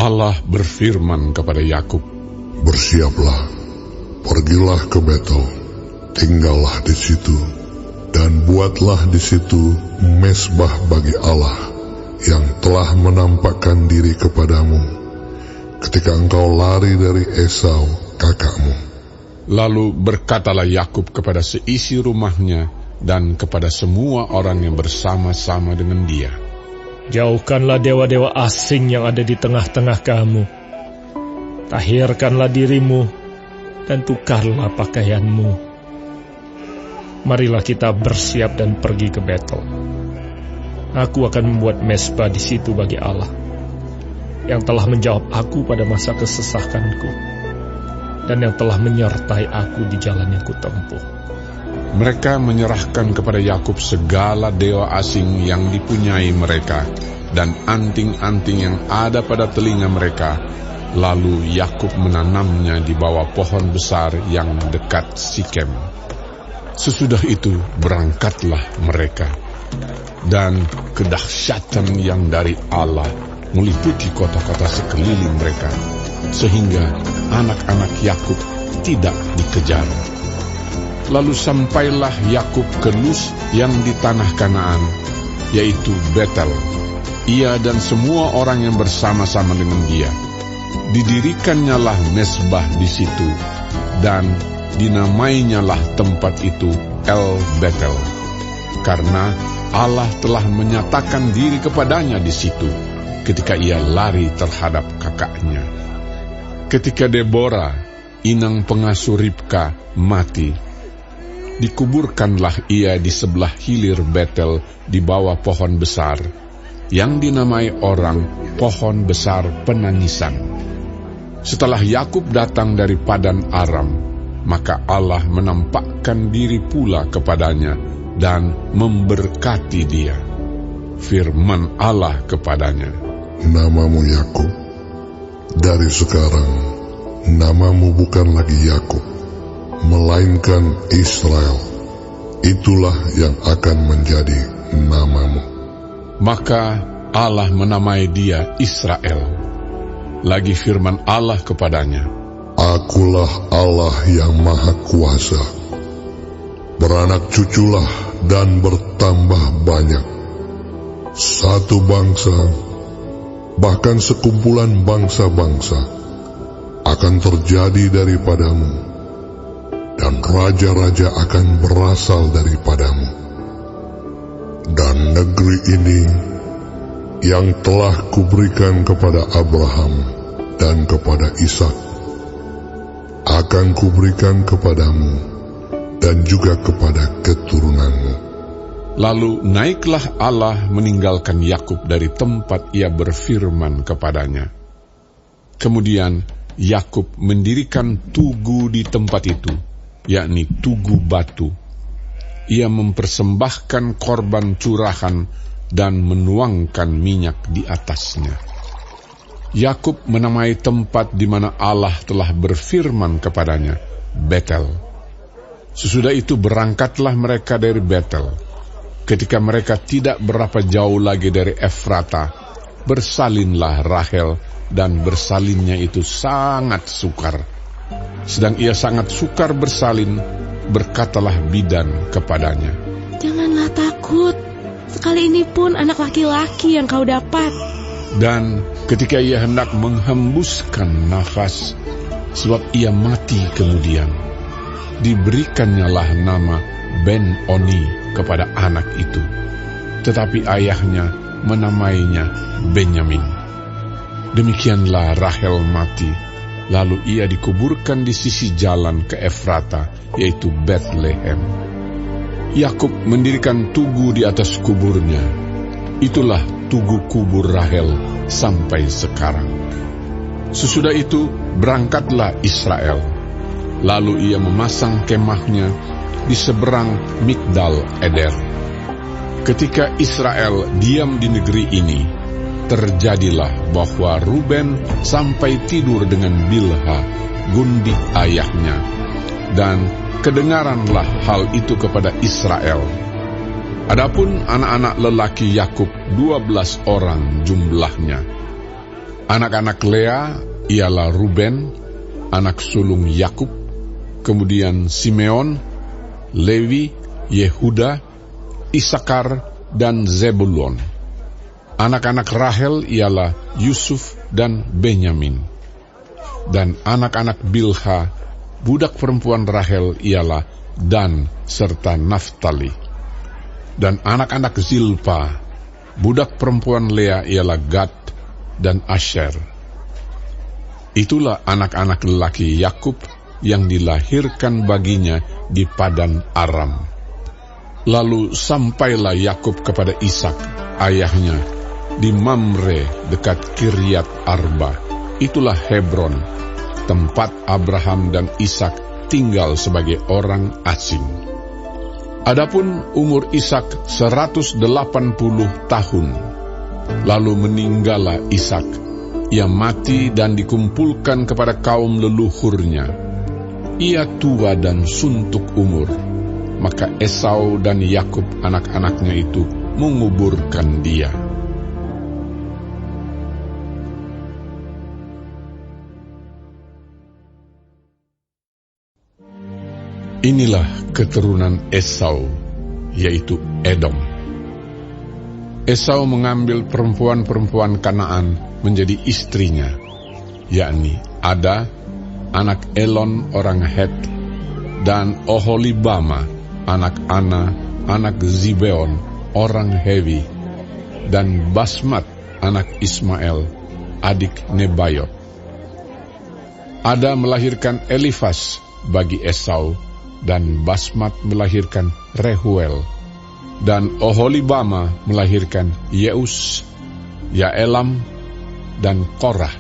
Allah berfirman kepada Yakub, Bersiaplah, pergilah ke Betel, tinggallah di situ, dan buatlah di situ mezbah bagi Allah yang telah menampakkan diri kepadamu ketika engkau lari dari Esau kakakmu. Lalu berkatalah Yakub kepada seisi rumahnya dan kepada semua orang yang bersama-sama dengan dia, "Jauhkanlah dewa-dewa asing yang ada di tengah-tengah kamu. Tahirkanlah dirimu dan tukarlah pakaianmu. Marilah kita bersiap dan pergi ke Betel. Aku akan membuat mezbah di situ bagi Allah, yang telah menjawab aku pada masa kesesakanku, dan yang telah menyertai aku di jalan yang kutempuh." Mereka menyerahkan kepada Yakub segala dewa asing yang dipunyai mereka, dan anting-anting yang ada pada telinga mereka. Lalu Yakub menanamnya di bawah pohon besar yang dekat Sikem. Sesudah itu berangkatlah mereka, dan kedahsyatan yang dari Allah meliputi kota-kota sekeliling mereka, sehingga anak-anak Yakub tidak dikejar. Lalu sampailah Yakub ke Luz yang di tanah Kanaan, yaitu Betel, ia dan semua orang yang bersama-sama dengan dia. Didirikannya mezbah di situ, dan dinamainyalah tempat itu El Betel, karena Allah telah menyatakan diri kepadanya di situ ketika ia lari terhadap kakaknya. Ketika Deborah, inang pengasuh Ribka, mati, dikuburkanlah ia di sebelah hilir Betel di bawah pohon besar, yang dinamai orang pohon besar penangisan. Setelah Yakub datang dari Padan Aram, maka Allah menampakkan diri pula kepadanya dan memberkati dia. Firman Allah kepadanya, Namamu Yakub, dari sekarang namamu bukan lagi Yakub, melainkan Israel. Itulah yang akan menjadi namamu. Maka Allah menamai dia Israel. Lagi firman Allah kepadanya, Akulah Allah yang Maha Kuasa. Beranak cuculah dan bertambah banyak. Satu bangsa, bahkan sekumpulan bangsa-bangsa, akan terjadi daripadamu, dan raja-raja akan berasal daripadamu. Dan negeri ini yang telah kuberikan kepada Abraham dan kepada Ishak akan kuberikan kepadamu dan juga kepada keturunanmu. Lalu naiklah Allah meninggalkan Yakub dari tempat ia berfirman kepadanya. Kemudian Yakub mendirikan tugu di tempat itu, yakni tugu batu. Ia mempersembahkan korban curahan dan menuangkan minyak di atasnya. Yakub menamai tempat di mana Allah telah berfirman kepadanya, Betel. Sesudah itu berangkatlah mereka dari Betel. Ketika mereka tidak berapa jauh lagi dari Efrata, bersalinlah Rahel, dan bersalinnya itu sangat sukar. Sedang ia sangat sukar bersalin, berkatalah bidan kepadanya, Janganlah takut, sekali ini pun anak laki-laki yang kau dapat. Dan ketika ia hendak menghembuskan nafas, sebab ia mati kemudian, diberikannya nama Ben-Oni kepada anak itu. Tetapi ayahnya menamainya Benyamin. Demikianlah Rahel mati, lalu ia dikuburkan di sisi jalan ke Efrata, yaitu Bethlehem. Yakub mendirikan tugu di atas kuburnya. Itulah tugu kubur Rahel sampai sekarang. Sesudah itu berangkatlah Israel. Lalu ia memasang kemahnya di seberang Migdal Eder. Ketika Israel diam di negeri ini, terjadilah bahwa Ruben sampai tidur dengan Bilha, gundik ayahnya, dan kedengaranlah hal itu kepada Israel. Adapun anak-anak lelaki Yakub 12 orang jumlahnya. Anak-anak Lea ialah Ruben, anak sulung Yakub, kemudian Simeon, Lewi, Yehuda, Isakar, dan Zebulon. Anak-anak Rahel ialah Yusuf dan Benyamin. Dan anak-anak Bilha, budak perempuan Rahel, ialah Dan serta Naftali. Dan anak-anak Zilpa, budak perempuan Lea, ialah Gad dan Asher. Itulah anak-anak lelaki Yakub yang dilahirkan baginya di Padan Aram. Lalu sampailah Yakub kepada Ishak, ayahnya, di Mamre dekat Kiryat Arba. Itulah Hebron, tempat Abraham dan Ishak tinggal sebagai orang asing. Adapun umur Ishak 180 tahun. Lalu meninggallah Ishak. Ia mati dan dikumpulkan kepada kaum leluhurnya. Ia tua dan suntuk umur. Maka Esau dan Yakub anak-anaknya itu menguburkan dia. Inilah keturunan Esau, yaitu Edom. Esau mengambil perempuan-perempuan Kanaan menjadi istrinya, yakni Ada, anak Elon orang Het, dan Oholibama, anak Ana, anak Zibeon orang Hewi, dan Basmat, anak Ismael, adik Nebayot. Ada melahirkan Elifas bagi Esau, dan Basmat melahirkan Rehuel, dan Oholibama melahirkan Yeus, Yaelam, dan Korah.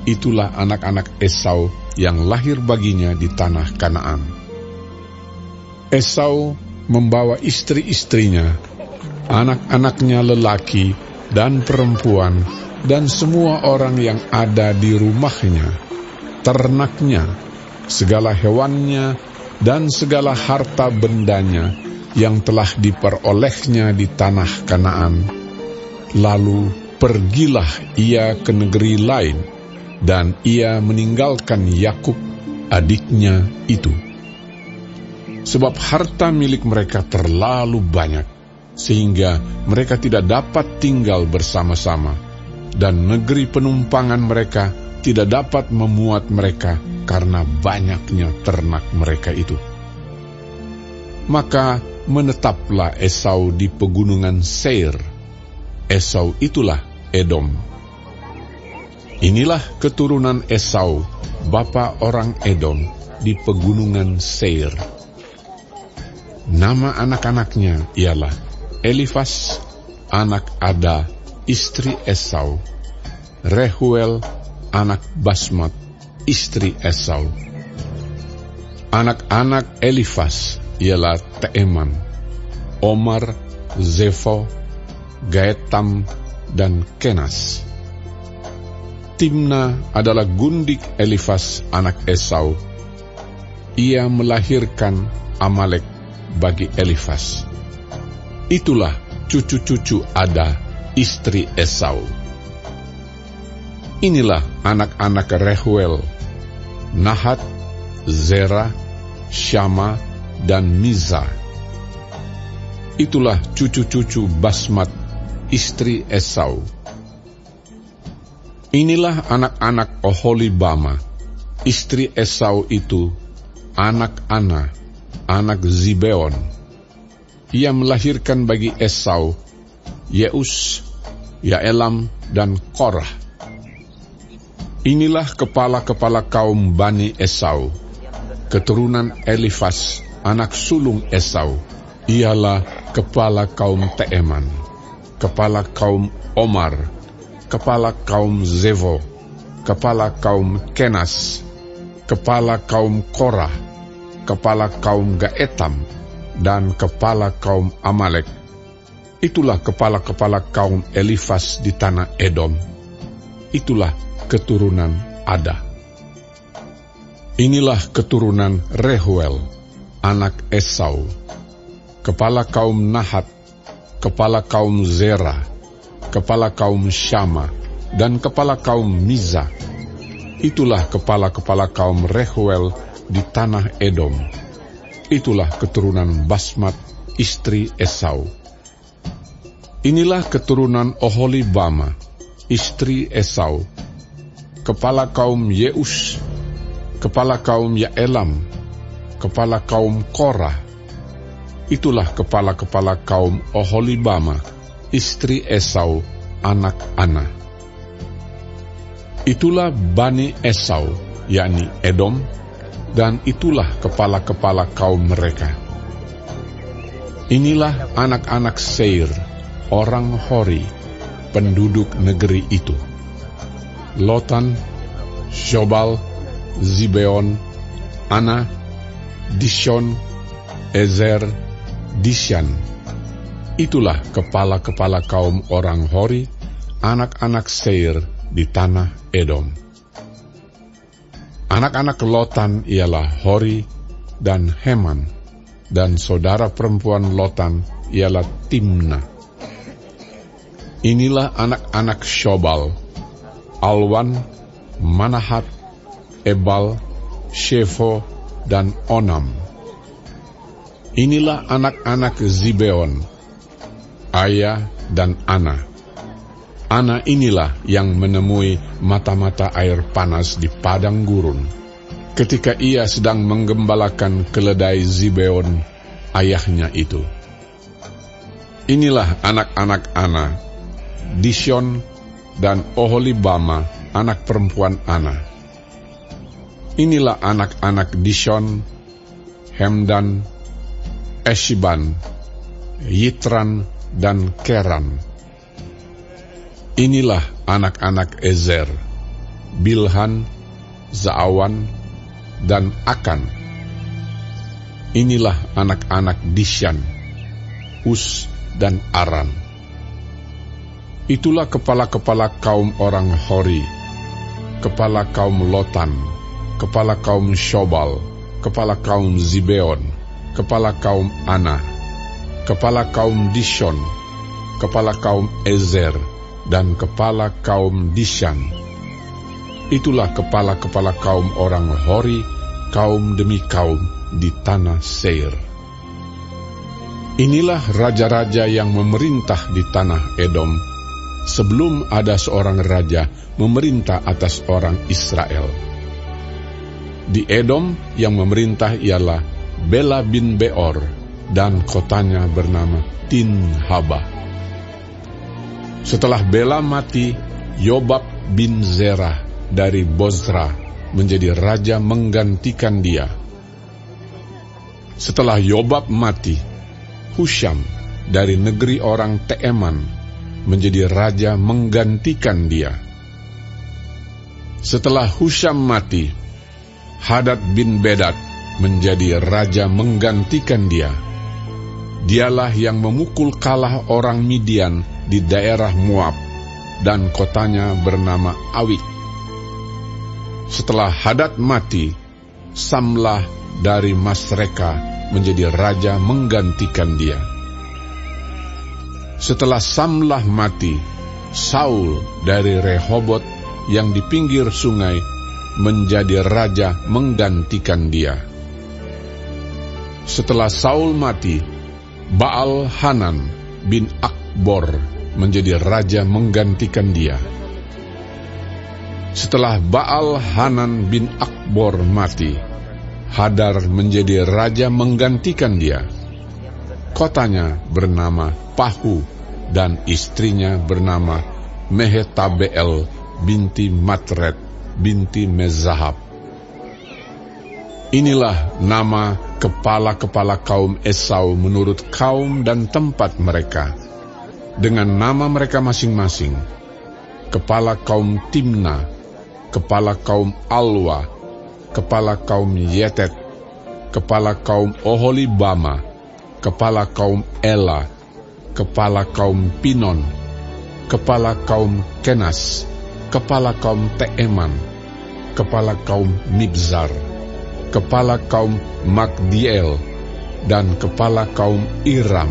Itulah anak-anak Esau yang lahir baginya di tanah Kanaan. Esau membawa istri-istrinya, anak-anaknya lelaki dan perempuan, dan semua orang yang ada di rumahnya, ternaknya, segala hewannya, dan segala harta bendanya yang telah diperolehnya di tanah Kanaan. Lalu pergilah ia ke negeri lain, dan ia meninggalkan Yakub, adiknya itu. Sebab harta milik mereka terlalu banyak, sehingga mereka tidak dapat tinggal bersama-sama, dan negeri penumpangan mereka tidak dapat memuat mereka karena banyaknya ternak mereka itu. Maka menetaplah Esau di pegunungan Seir. Esau itulah Edom. Inilah keturunan Esau, bapa orang Edom, di pegunungan Seir. Nama anak-anaknya ialah Elifas, anak Ada, istri Esau; Rehuel, anak Basmat, istri Esau. Anak-anak Elifas ialah Teeman, Omar, Zefo, Gaetam, dan Kenas. Timna adalah gundik Elifas anak Esau. Ia melahirkan Amalek bagi Elifas. Itulah cucu-cucu Ada, istri Esau. Inilah anak-anak Rehuel: Nahat, Zerah, Syama, dan Miza. Itulah cucu-cucu Basmat, istri Esau. Inilah anak-anak Oholibama, istri Esau itu, anak Ana, anak Zibeon. Ia melahirkan bagi Esau Yeus, Yaelam, dan Korah. Inilah kepala-kepala kaum Bani Esau, keturunan Elifas, anak sulung Esau. Ialah kepala kaum Teeman, kepala kaum Omar, kepala kaum Zevo, kepala kaum Kenas, kepala kaum Korah, kepala kaum Gaetam, dan kepala kaum Amalek. Itulah kepala-kepala kaum Elifas di tanah Edom. Itulah keturunan Ada. Inilah keturunan Rehuel, anak Esau, kepala kaum Nahat, kepala kaum Zerah, kepala kaum Syama, dan kepala kaum Miza. Itulah kepala-kepala kaum Rehuel di tanah Edom. Itulah keturunan Basmat, istri Esau. Inilah keturunan Oholibama, istri Esau, kepala kaum Yeus, kepala kaum Yaelam, kepala kaum Korah. Itulah kepala-kepala kaum Oholibama, istri Esau, anak Ana. Itulah Bani Esau, yakni Edom, dan itulah kepala-kepala kaum mereka. Inilah anak-anak Seir, orang Hori, penduduk negeri itu: Lotan, Shobal, Zibeon, Ana, Dishon, Ezer, Dishan. Itulah kepala-kepala kaum orang Hori, anak-anak Seir di tanah Edom. Anak-anak Lotan ialah Hori dan Heman, dan saudara perempuan Lotan ialah Timna. Inilah anak-anak Shobal: Alwan, Manahat, Ebal, Shefo, dan Onam. Inilah anak-anak Zibeon: Aya dan Ana. Ana inilah yang menemui mata-mata air panas di padang gurun, ketika ia sedang menggembalakan keledai Zibeon, ayahnya itu. Inilah anak-anak Ana: Dishon dan Oholibama, anak perempuan Ana. Inilah anak-anak Dishon: Hemdan, Eshiban, Yitran, dan Keran. Inilah anak-anak Ezer: Bilhan, Zaawan, dan Akan. Inilah anak-anak Dishan: Us dan Aran. Itulah kepala-kepala kaum orang Hori, kepala kaum Lotan, kepala kaum Shobal, kepala kaum Zibeon, kepala kaum Ana, kepala kaum Dishon, kepala kaum Ezer, dan kepala kaum Dishan. Itulah kepala-kepala kaum orang Hori, kaum demi kaum di tanah Seir. Inilah raja-raja yang memerintah di tanah Edom, sebelum ada seorang raja memerintah atas orang Israel. Di Edom yang memerintah ialah Bela bin Beor, dan kotanya bernama Tinhaba. Setelah Bela mati, Yobab bin Zerah dari Bozra menjadi raja menggantikan dia. Setelah Yobab mati, Husham dari negeri orang Teeman menjadi raja menggantikan dia. Setelah Husham mati, Hadad bin Bedad menjadi raja menggantikan dia. Dialah yang memukul kalah orang Midian di daerah Moab, dan kotanya bernama Awik. Setelah Hadad mati, Samlah dari Masreka menjadi raja menggantikan dia. Setelah Samlah mati, Saul dari Rehobot yang di pinggir sungai menjadi raja menggantikan dia. Setelah Saul mati, Baal Hanan bin Akbor menjadi raja menggantikan dia. Setelah Baal Hanan bin Akbor mati, Hadar menjadi raja menggantikan dia. Kotanya bernama Pahu, dan istrinya bernama Mehetabeel binti Matred binti Mezahab. Inilah nama kepala-kepala kaum Esau menurut kaum dan tempat mereka, dengan nama mereka masing-masing. Kepala kaum Timna, kepala kaum Alwa, kepala kaum Yetet, kepala kaum Oholibama, kepala kaum Ela, kepala kaum Pinon, kepala kaum Kenas, kepala kaum Teeman, kepala kaum Mibzar, kepala kaum Magdiel, dan kepala kaum Iram.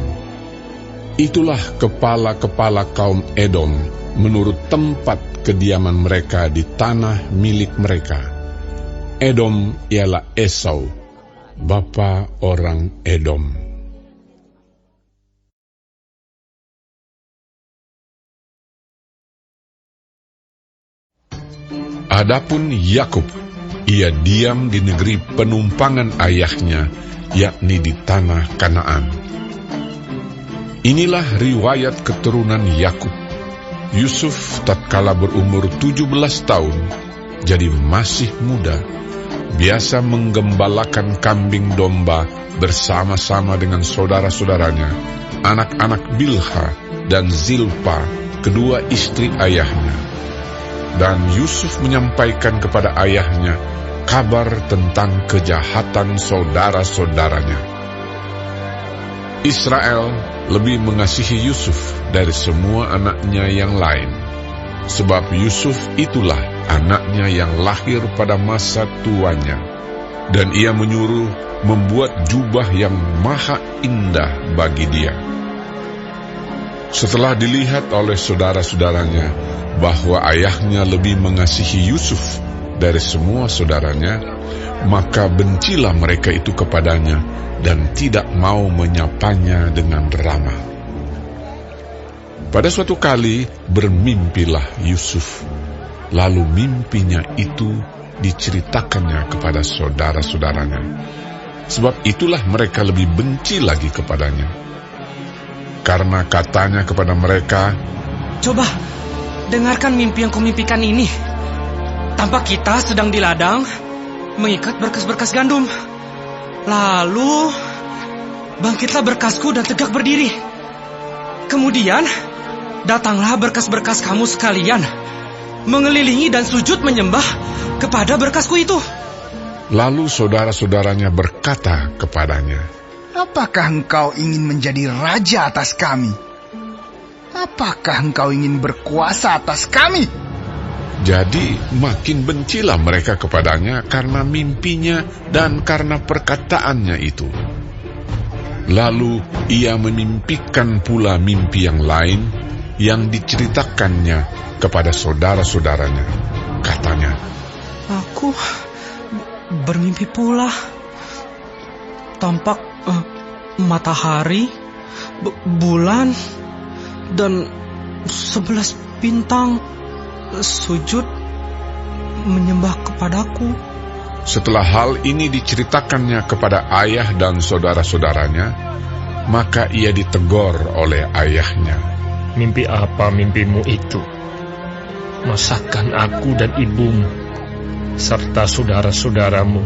Itulah kepala-kepala kaum Edom menurut tempat kediaman mereka di tanah milik mereka. Edom ialah Esau, bapa orang Edom. Adapun Yakub, ia diam di negeri penumpangan ayahnya, yakni di tanah Kanaan. Inilah riwayat keturunan Yakub. Yusuf tatkala berumur 17 tahun, jadi masih muda, biasa menggembalakan kambing domba bersama-sama dengan saudara-saudaranya, anak-anak Bilha dan Zilpa, kedua istri ayahnya. Dan Yusuf menyampaikan kepada ayahnya kabar tentang kejahatan saudara-saudaranya. Israel lebih mengasihi Yusuf dari semua anaknya yang lain, sebab Yusuf itulah anaknya yang lahir pada masa tuanya, dan ia menyuruh membuat jubah yang maha indah bagi dia. Setelah dilihat oleh saudara-saudaranya bahwa ayahnya lebih mengasihi Yusuf dari semua saudaranya, maka bencilah mereka itu kepadanya dan tidak mau menyapanya dengan ramah. Pada suatu kali bermimpilah Yusuf, lalu mimpinya itu diceritakannya kepada saudara-saudaranya, sebab itulah mereka lebih benci lagi kepadanya. Karena katanya kepada mereka, "Coba, dengarkan mimpi yang kumimpikan ini. Tampak kita sedang di ladang, mengikat berkas-berkas gandum. Lalu, bangkitlah berkasku dan tegak berdiri. Kemudian, datanglah berkas-berkas kamu sekalian, mengelilingi dan sujud menyembah kepada berkasku itu." Lalu saudara-saudaranya berkata kepadanya, "Apakah engkau ingin menjadi raja atas kami? Apakah engkau ingin berkuasa atas kami?" Jadi makin bencilah mereka kepadanya karena mimpinya dan karena perkataannya itu. Lalu ia memimpikan pula mimpi yang lain, yang diceritakannya kepada saudara-saudaranya. Katanya, Aku bermimpi pula. Tampak matahari, bulan, dan 11 bintang sujud menyembah kepadaku. setelah hal ini diceritakannya kepada ayah dan saudara-saudaranya, maka ia ditegur oleh ayahnya. Mimpi apa mimpimu itu? Masakan aku dan ibumu serta saudara-saudaramu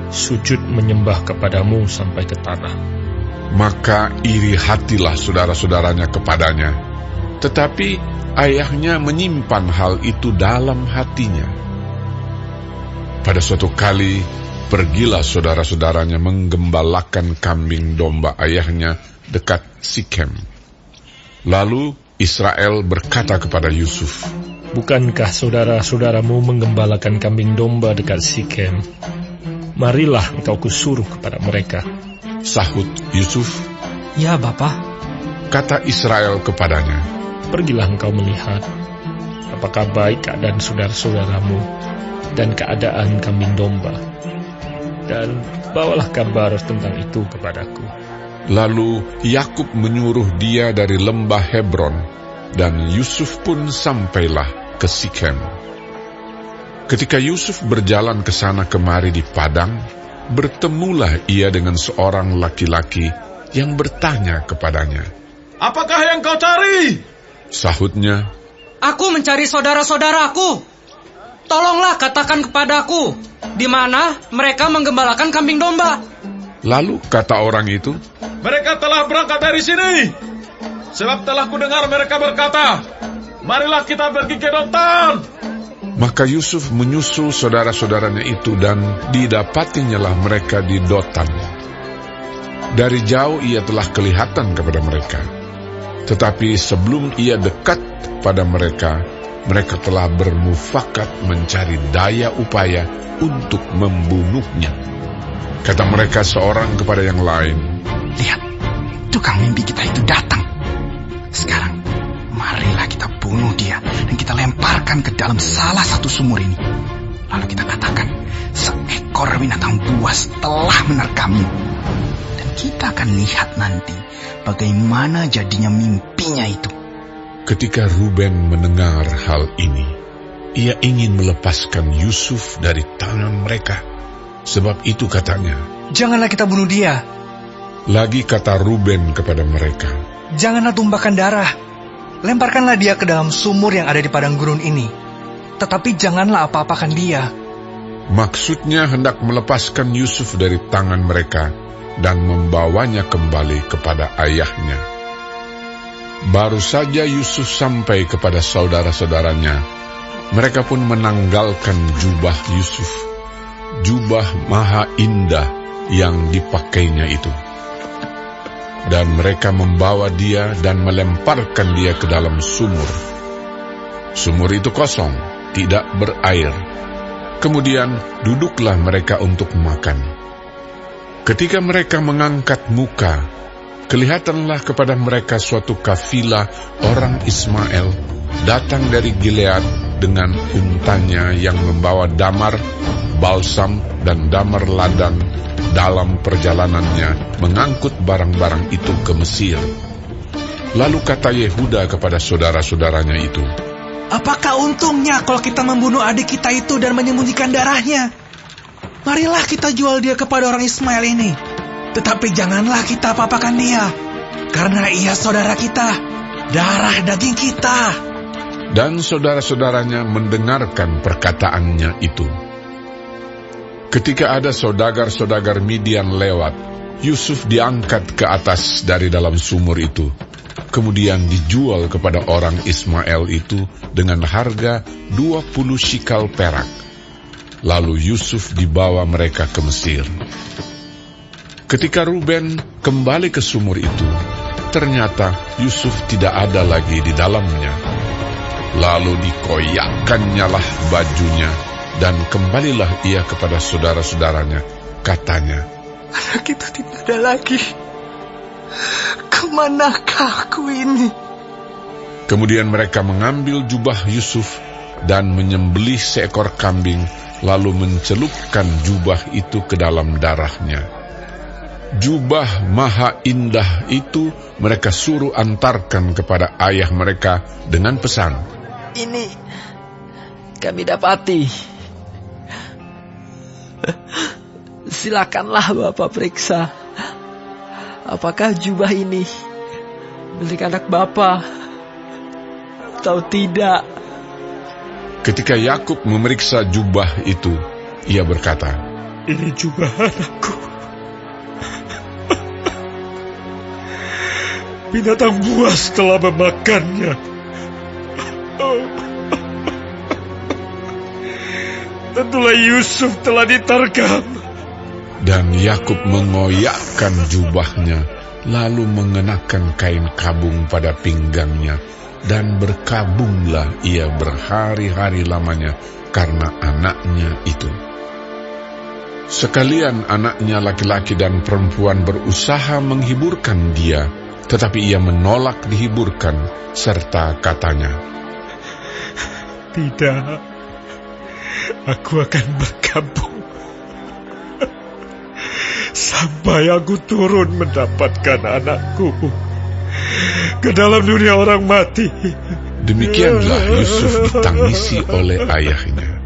sujud menyembah kepadamu sampai ke tanah. Maka iri hatilah saudara-saudaranya kepadanya, tetapi ayahnya menyimpan hal itu dalam hatinya. Pada suatu kali, pergilah saudara-saudaranya menggembalakan kambing domba ayahnya dekat Sikem. Lalu Israel berkata kepada Yusuf, Bukankah saudara-saudaramu menggembalakan kambing domba dekat Sikem? Marilah engkau kusuruh kepada mereka. Sahut Yusuf, Ya, Bapa. kata Israel kepadanya, Pergilah engkau melihat apakah baik keadaan saudara-saudaramu dan keadaan kambing domba, dan bawalah kabar tentang itu kepadaku. Lalu Yakub menyuruh dia dari lembah Hebron, dan Yusuf pun sampailah ke Sikem. Ketika Yusuf berjalan ke sana kemari di padang, bertemulah ia dengan seorang laki-laki yang bertanya kepadanya. Apakah yang kau cari? Sahutnya, Aku mencari saudara-saudaraku. Tolonglah katakan kepadaku, di mana mereka menggembalakan kambing domba. Lalu kata orang itu, Mereka telah berangkat dari sini. Sebab telah kudengar mereka berkata, marilah kita pergi ke Dotan. Maka Yusuf menyusul saudara-saudaranya itu dan didapatinyalah mereka di Dotan. Dari jauh ia telah kelihatan kepada mereka. Tetapi sebelum ia dekat pada mereka, mereka telah bermufakat mencari daya upaya untuk membunuhnya. Kata mereka seorang kepada yang lain, Lihat, tukang mimpi kita itu datang. Sekarang, marilah kita bunuh dia dan kita lemparkan ke dalam salah satu sumur ini. Lalu kita katakan, seekor binatang buas telah menerkamnya. Dan kita akan lihat nanti bagaimana jadinya mimpinya itu. ketika Ruben mendengar hal ini, ia ingin melepaskan Yusuf dari tangan mereka. Sebab itu katanya, Janganlah kita bunuh dia. lagi kata Ruben kepada mereka, Janganlah tumpahkan darah. Lemparkanlah dia ke dalam sumur yang ada di padang gurun ini. Tetapi janganlah apa-apakan dia. maksudnya hendak melepaskan Yusuf dari tangan mereka dan membawanya kembali kepada ayahnya. Baru saja Yusuf sampai kepada saudara-saudaranya, mereka pun menanggalkan jubah Yusuf, jubah maha indah yang dipakainya itu. Dan mereka membawa dia dan melemparkan dia ke dalam sumur. Sumur itu kosong, tidak berair. Kemudian duduklah mereka untuk makan. Ketika mereka mengangkat muka, kelihatanlah kepada mereka suatu kafilah orang Ismail datang dari Gilead dengan untanya yang membawa damar, balsam, dan damar ladang dalam perjalanannya mengangkut barang-barang itu ke Mesir. Lalu kata Yehuda kepada saudara-saudaranya itu, Apakah untungnya kalau kita membunuh adik kita itu dan menyembunyikan darahnya? Marilah kita jual dia kepada orang Ismail ini. Tetapi janganlah kita apa-apakan dia, karena ia saudara kita, darah daging kita. Dan saudara-saudaranya mendengarkan perkataannya itu. Ketika ada saudagar-saudagar Midian lewat, Yusuf diangkat ke atas dari dalam sumur itu, kemudian dijual kepada orang Ismail itu dengan harga 20 shikal perak. Lalu Yusuf dibawa mereka ke Mesir. Ketika Ruben kembali ke sumur itu, ternyata Yusuf tidak ada lagi di dalamnya. Lalu dikoyakkannya lah bajunya, dan kembalilah ia kepada saudara-saudaranya. Katanya, Anak itu tidak ada lagi. Kemanakah aku ini? Kemudian mereka mengambil jubah Yusuf dan menyembelih seekor kambing, lalu mencelupkan jubah itu ke dalam darahnya. Jubah maha indah itu mereka suruh antarkan kepada ayah mereka dengan pesan, "Ini kami dapati. Silakanlah Bapak periksa. Apakah jubah ini milik anak Bapak atau tidak?" Ketika Yakub memeriksa jubah itu, ia berkata, "Ini jubah anakku. Binatang buas telah memakannya. Tentulah Yusuf telah diterkam." Dan Yakub mengoyakkan jubahnya, lalu mengenakan kain kabung pada pinggangnya, dan berkabunglah ia berhari-hari lamanya karena anaknya itu. Sekalian anaknya laki-laki dan perempuan berusaha menghiburkan dia, tetapi ia menolak dihiburkan, serta katanya, "Tidak, aku akan berkabung sampai aku turun mendapatkan anakku ke dalam dunia orang mati." Demikianlah Yusuf ditangisi oleh ayahnya.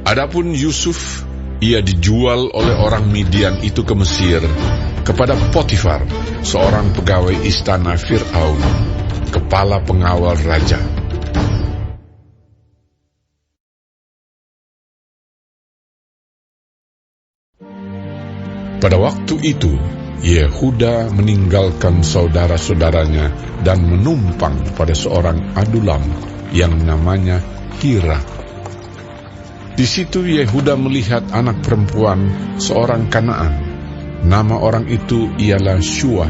Adapun Yusuf, ia dijual oleh orang Midian itu ke Mesir, kepada Potifar, seorang pegawai istana Fir'aun, kepala pengawal raja. Pada waktu itu, Yehuda meninggalkan saudara-saudaranya dan menumpang pada seorang Adulam yang namanya Hira. Di situ Yehuda melihat anak perempuan seorang Kanaan. Nama orang itu ialah Shua.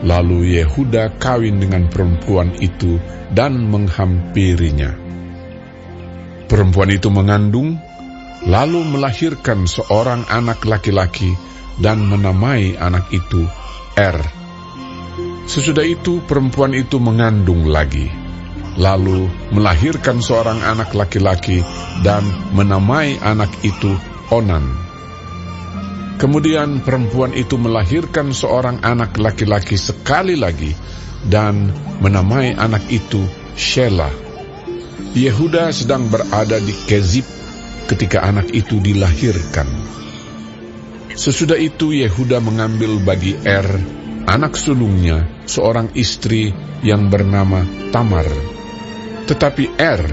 Lalu Yehuda kawin dengan perempuan itu dan menghampirinya. Perempuan itu mengandung, lalu melahirkan seorang anak laki-laki dan menamai anak itu Er. Sesudah itu perempuan itu mengandung lagi, lalu melahirkan seorang anak laki-laki dan menamai anak itu Onan. Kemudian perempuan itu melahirkan seorang anak laki-laki sekali lagi dan menamai anak itu Shelah. Yehuda sedang berada di Kezib ketika anak itu dilahirkan. Sesudah itu Yehuda mengambil bagi Er, anak sulungnya, seorang istri yang bernama Tamar. Tetapi Er,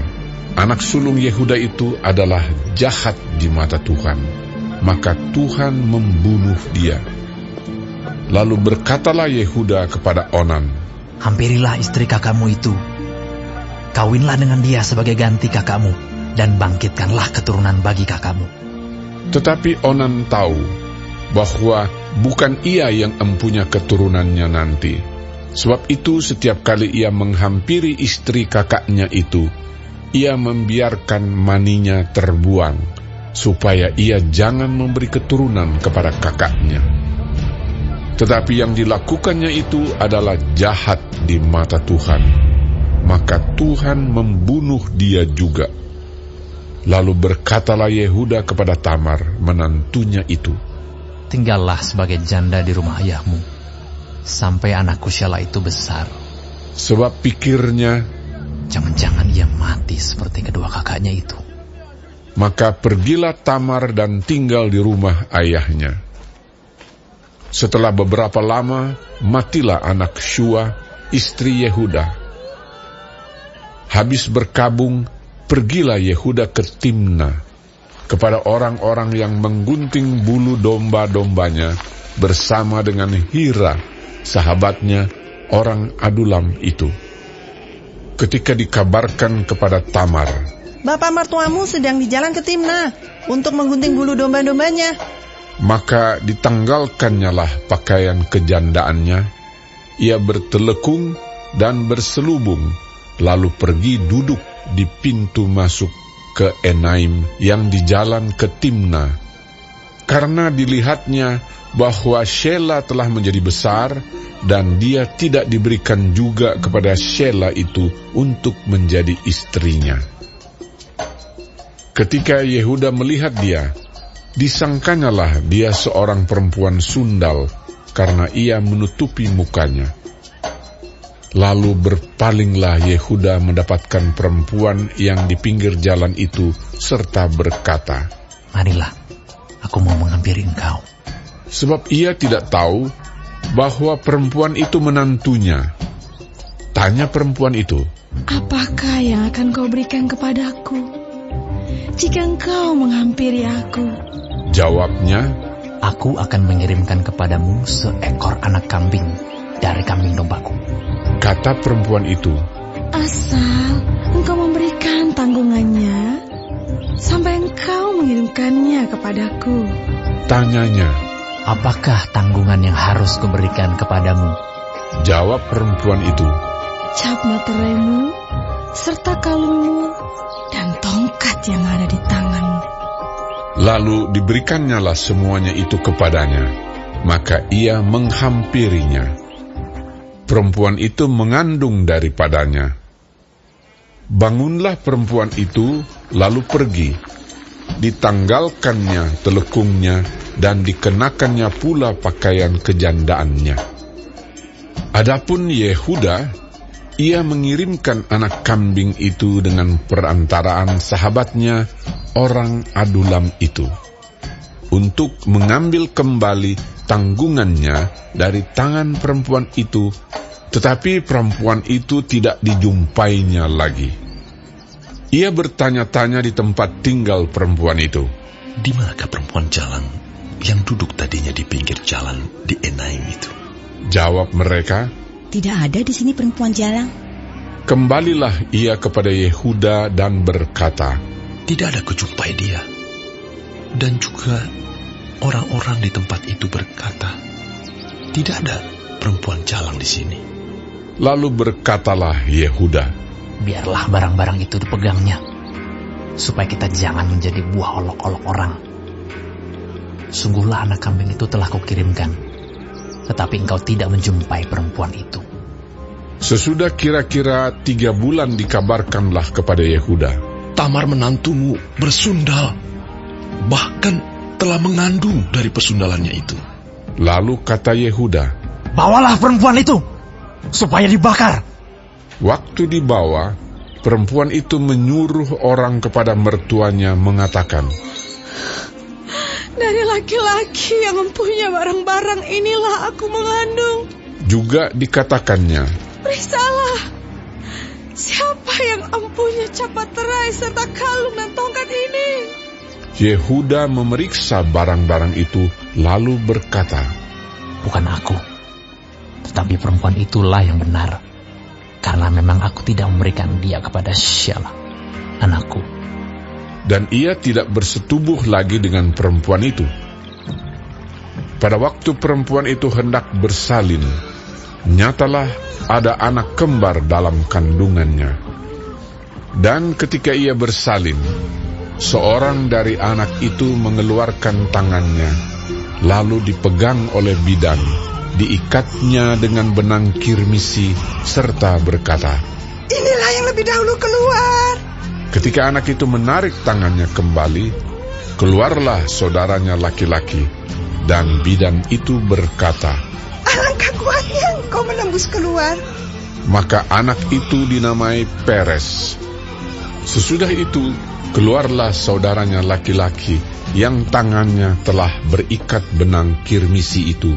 anak sulung Yehuda itu adalah jahat di mata Tuhan. Maka Tuhan membunuh dia. Lalu berkatalah Yehuda kepada Onan, "Hampirilah istri kakakmu itu. Kawinlah dengan dia sebagai ganti kakakmu, dan bangkitkanlah keturunan bagi kakakmu." Tetapi Onan tahu bahwa bukan ia yang empunya keturunannya nanti. Sebab itu setiap kali ia menghampiri istri kakaknya itu, ia membiarkan maninya terbuang, supaya ia jangan memberi keturunan kepada kakaknya. Tetapi yang dilakukannya itu adalah jahat di mata Tuhan, maka Tuhan membunuh dia juga. Lalu berkatalah Yehuda kepada Tamar, menantunya itu, "Tinggallah sebagai janda di rumah ayahmu, sampai anakku Shelah itu besar." Sebab pikirnya, jangan-jangan ia mati seperti kedua kakaknya itu. Maka pergilah Tamar dan tinggal di rumah ayahnya. Setelah beberapa lama, matilah anak Shua, istri Yehuda. Habis berkabung, pergilah Yehuda ke Timna, kepada orang-orang yang menggunting bulu domba-dombanya, bersama dengan Hira, sahabatnya, orang Adulam itu. Ketika dikabarkan kepada Tamar, "Bapak mertuamu sedang di jalan ke Timna untuk menggunting bulu domba-dombanya," maka ditanggalkannya lah pakaian kejandaannya. Ia bertelekung dan berselubung, lalu pergi duduk di pintu masuk ke Enaim yang di jalan ke Timna. Karena dilihatnya bahwa Shelah telah menjadi besar, dan dia tidak diberikan juga kepada Shelah itu untuk menjadi istrinya. Ketika Yehuda melihat dia, disangkanyalah dia seorang perempuan sundal karena ia menutupi mukanya. Lalu berpalinglah Yehuda mendapatkan perempuan yang di pinggir jalan itu serta berkata, "Marilah, aku mau menghampiri engkau." Sebab ia tidak tahu bahwa perempuan itu menantunya. Tanya perempuan itu, "Apakah yang akan kau berikan kepadaku jika engkau menghampiri aku?" Jawabnya, "Aku akan mengirimkan kepadamu seekor anak kambing dari kambing dombaku." Kata perempuan itu, "Asal engkau memberikan tanggungannya sampai engkau mengirimkannya kepadaku." Tanyanya, "Apakah tanggungan yang harus kuberikan kepadamu?" Jawab perempuan itu, "Cap meteraimu, serta kalungmu, dan tongkat yang ada di tanganmu." Lalu diberikannya semuanya itu kepadanya, maka ia menghampirinya. Perempuan itu mengandung daripadanya. Bangunlah perempuan itu, lalu pergi. Ditanggalkannya telekungnya, dan dikenakannya pula pakaian kejandaannya. Adapun Yehuda, ia mengirimkan anak kambing itu dengan perantaraan sahabatnya, orang Adulam itu, untuk mengambil kembali tanggungannya dari tangan perempuan itu, tetapi perempuan itu tidak dijumpainya lagi. Ia bertanya-tanya di tempat tinggal perempuan itu, "Di manakah perempuan jalang yang duduk tadinya di pinggir jalan di Enaim itu?" Jawab mereka, "Tidak ada di sini perempuan jalang." Kembalilah ia kepada Yehuda dan berkata, "Tidak ada kujumpai dia." Dan juga orang-orang di tempat itu berkata, "Tidak ada perempuan jalang di sini." Lalu berkatalah Yehuda, "Biarlah barang-barang itu dipegangnya, supaya kita jangan menjadi buah olok-olok orang. Sungguhlah anak kambing itu telah kukirimkan, tetapi engkau tidak menjumpai perempuan itu." Sesudah kira-kira 3 bulan dikabarkanlah kepada Yehuda, "Tamar menantumu bersundal, bahkan telah mengandung dari persundalannya itu." Lalu kata Yehuda, "Bawalah perempuan itu, supaya dibakar." Waktu dibawa, perempuan itu menyuruh orang kepada mertuanya mengatakan, "Dari laki-laki yang mempunyai barang-barang inilah aku mengandung." Juga dikatakannya, "Periksalah, siapa yang mempunyai cap materai serta kalung dan tongkat ini?" Yehuda memeriksa barang-barang itu, lalu berkata, "Bukan aku, tetapi perempuan itulah yang benar, karena memang aku tidak memberikan dia kepada Shelah, anakku." Dan ia tidak bersetubuh lagi dengan perempuan itu. Pada waktu perempuan itu hendak bersalin, nyatalah ada anak kembar dalam kandungannya. Dan ketika ia bersalin, seorang dari anak itu mengeluarkan tangannya, lalu dipegang oleh bidan, diikatnya dengan benang kirmisi, serta berkata, "Inilah yang lebih dahulu keluar." Ketika anak itu menarik tangannya kembali, keluarlah saudaranya laki-laki, dan bidan itu berkata, "Alangkah kuatnya engkau menembus keluar." Maka anak itu dinamai Peres. Sesudah itu, keluarlah saudaranya laki-laki yang tangannya telah berikat benang kirmisi itu.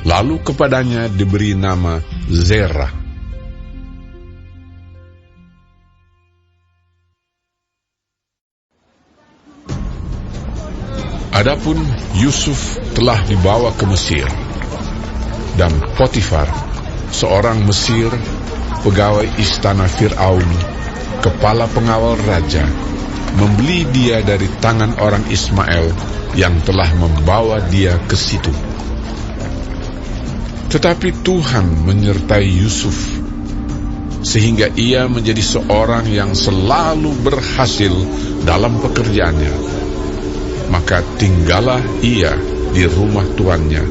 Lalu kepadanya diberi nama Zerah. Adapun Yusuf telah dibawa ke Mesir, dan Potifar, seorang Mesir, pegawai istana Fir'aun, kepala pengawal raja, membeli dia dari tangan orang Ismail yang telah membawa dia ke situ. Tetapi Tuhan menyertai Yusuf, sehingga ia menjadi seorang yang selalu berhasil dalam pekerjaannya. Maka tinggallah ia di rumah tuannya,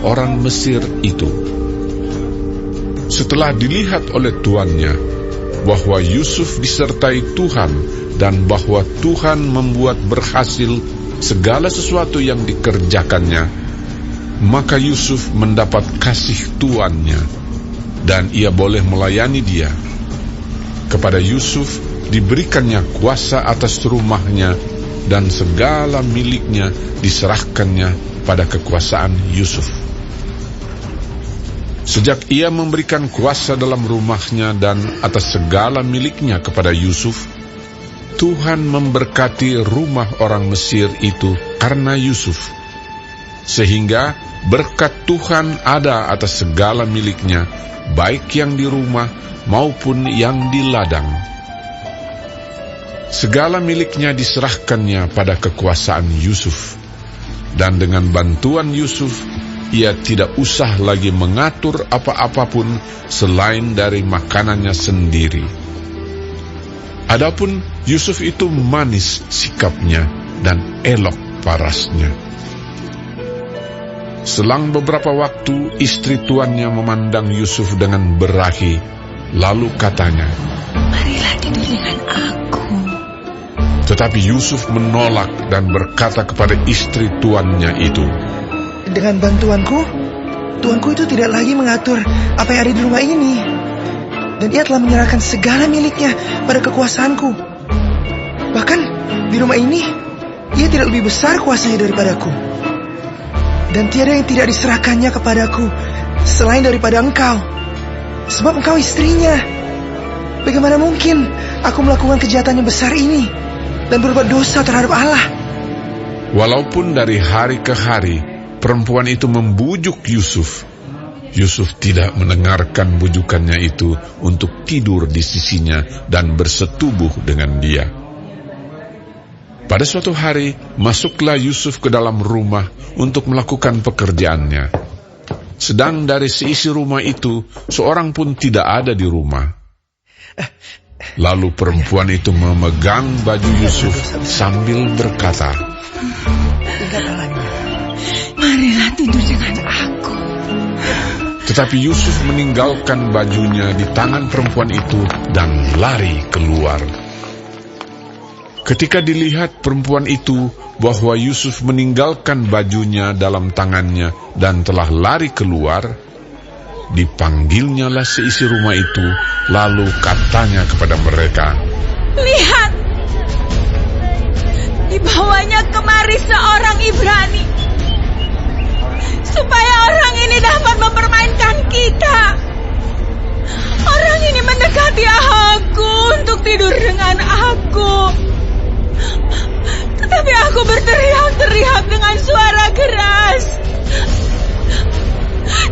orang Mesir itu. setelah dilihat oleh tuannya bahwa Yusuf disertai Tuhan dan bahwa Tuhan membuat berhasil segala sesuatu yang dikerjakannya, maka Yusuf mendapat kasih tuannya dan ia boleh melayani dia. Kepada Yusuf diberikannya kuasa atas rumahnya dan segala miliknya diserahkannya pada kekuasaan Yusuf. Sejak ia memberikan kuasa dalam rumahnya dan atas segala miliknya kepada Yusuf, Tuhan memberkati rumah orang Mesir itu karena Yusuf, sehingga berkat Tuhan ada atas segala miliknya, baik yang di rumah maupun yang di ladang. Segala miliknya diserahkannya pada kekuasaan Yusuf, dan dengan bantuan Yusuf, ia tidak usah lagi mengatur apa-apapun selain dari makanannya sendiri. Adapun Yusuf itu manis sikapnya dan elok parasnya. Selang beberapa waktu, istri tuannya memandang Yusuf dengan berahi, lalu katanya, "Marilah tidur dengan aku." Tetapi Yusuf menolak dan berkata kepada istri tuannya itu, "Dengan bantuanku, tuanku itu tidak lagi mengatur apa yang ada di rumah ini. Dan ia telah menyerahkan segala miliknya pada kekuasaanku. Bahkan di rumah ini, ia tidak lebih besar kuasanya daripadaku. Dan tiada yang tidak diserahkannya kepadaku selain daripada engkau. Sebab engkau istrinya. Bagaimana mungkin aku melakukan kejahatan yang besar ini dan berbuat dosa terhadap Allah?" Walaupun dari hari ke hari perempuan itu membujuk Yusuf, Yusuf tidak mendengarkan bujukannya itu untuk tidur di sisinya dan bersetubuh dengan dia. Pada suatu hari, masuklah Yusuf ke dalam rumah untuk melakukan pekerjaannya. Sedang dari seisi rumah itu, seorang pun tidak ada di rumah. Lalu perempuan itu memegang baju Yusuf sambil berkata, "Marilah tidur dengan aku." Tetapi Yusuf meninggalkan bajunya di tangan perempuan itu dan lari keluar. Ketika dilihat perempuan itu bahwa Yusuf meninggalkan bajunya dalam tangannya dan telah lari keluar, dipanggilnyalah seisi rumah itu, lalu katanya kepada mereka, "Lihat, dibawanya kemari seorang Ibrani, supaya orang ini dapat mempermainkan kita. Orang ini mendekati aku untuk tidur dengan aku. Tetapi aku berteriak-teriak dengan suara keras.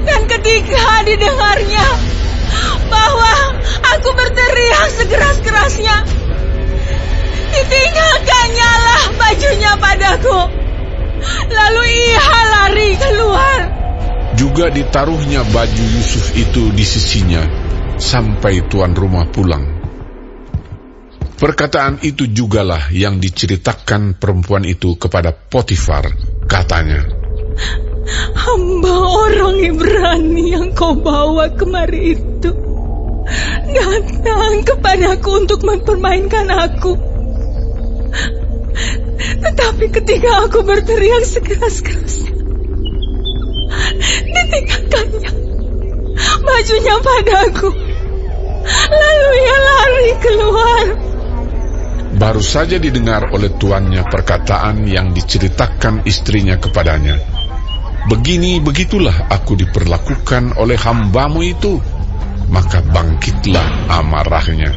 Dan ketika didengarnya bahwa aku berteriak sekeras-kerasnya, ditinggalkannya lah bajunya padaku. Lalu ia lari keluar." Juga ditaruhnya baju Yusuf itu di sisinya sampai tuan rumah pulang. Perkataan itu jugalah yang diceritakan perempuan itu kepada Potifar. Katanya, "Hamba orang Ibrani yang kau bawa kemari itu datang kepadaku untuk mempermainkan aku. Tetapi ketika aku berteriak sekeras-kerasnya, ditinggalkannya bajunya padaku. Lalu ia lari keluar." Baru saja didengar oleh tuannya perkataan yang diceritakan istrinya kepadanya. "Begini-begitulah aku diperlakukan oleh hambamu itu." Maka bangkitlah amarahnya.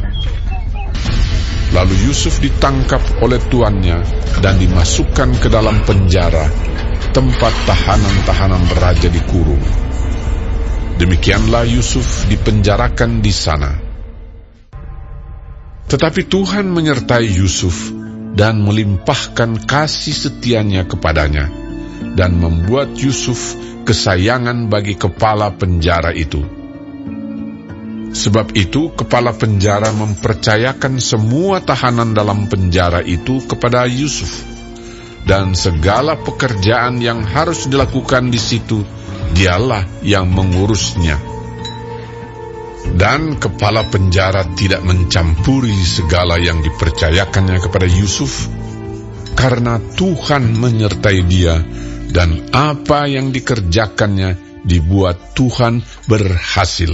Lalu Yusuf ditangkap oleh tuannya dan dimasukkan ke dalam penjara, tempat tahanan-tahanan raja dikurung. Demikianlah Yusuf dipenjarakan di sana. Tetapi Tuhan menyertai Yusuf dan melimpahkan kasih setianya kepadanya, dan membuat Yusuf kesayangan bagi kepala penjara itu. Sebab itu kepala penjara mempercayakan semua tahanan dalam penjara itu kepada Yusuf, dan segala pekerjaan yang harus dilakukan di situ dialah yang mengurusnya. Dan kepala penjara tidak mencampuri segala yang dipercayakannya kepada Yusuf, karena Tuhan menyertai dia, dan apa yang dikerjakannya dibuat Tuhan berhasil.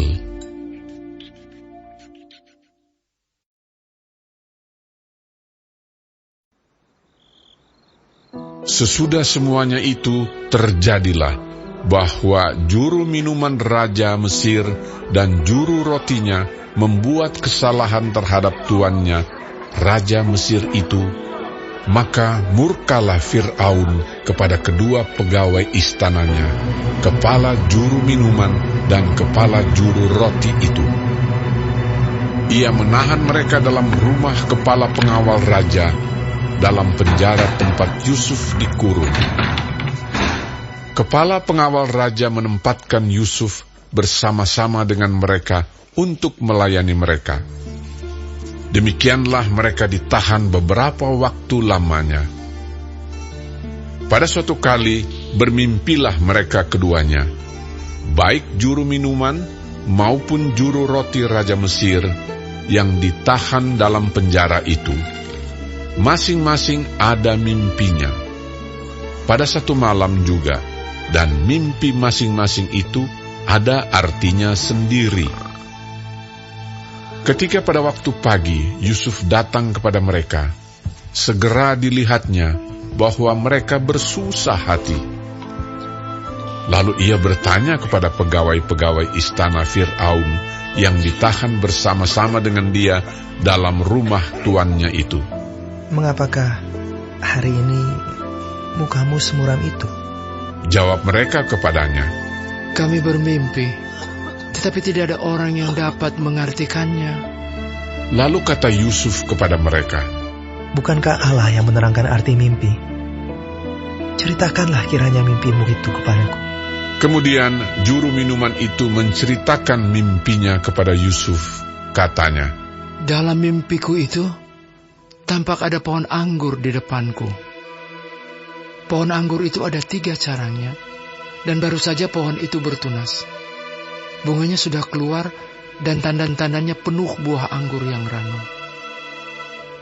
Sesudah semuanya itu terjadilah bahwa juru minuman Raja Mesir dan juru rotinya membuat kesalahan terhadap tuannya, Raja Mesir itu. Maka murkalah Fir'aun kepada kedua pegawai istananya, kepala juru minuman dan kepala juru roti itu. Ia menahan mereka dalam rumah kepala pengawal raja, dalam penjara tempat Yusuf dikurung. Kepala pengawal raja menempatkan Yusuf bersama-sama dengan mereka untuk melayani mereka. Demikianlah mereka ditahan beberapa waktu lamanya. Pada suatu kali bermimpilah mereka keduanya, baik juru minuman maupun juru roti Raja Mesir yang ditahan dalam penjara itu. Masing-masing ada mimpinya. Pada satu malam juga, dan mimpi masing-masing itu ada artinya sendiri. Ketika pada waktu pagi Yusuf datang kepada mereka, segera dilihatnya bahwa mereka bersusah hati. Lalu ia bertanya kepada pegawai-pegawai istana Fir'aun yang ditahan bersama-sama dengan dia dalam rumah tuannya itu, "Mengapakah hari ini mukamu semuram itu?" Jawab mereka kepadanya, "Kami bermimpi, tetapi tidak ada orang yang dapat mengartikannya." Lalu kata Yusuf kepada mereka, "Bukankah Allah yang menerangkan arti mimpi? Ceritakanlah kiranya mimpimu itu kepadaku." Kemudian juru minuman itu menceritakan mimpinya kepada Yusuf. Katanya, "Dalam mimpiku itu, tampak ada pohon anggur di depanku. Pohon anggur itu ada 3 carangnya, dan baru saja pohon itu bertunas. Bunganya sudah keluar, dan tandan-tandannya penuh buah anggur yang ranum.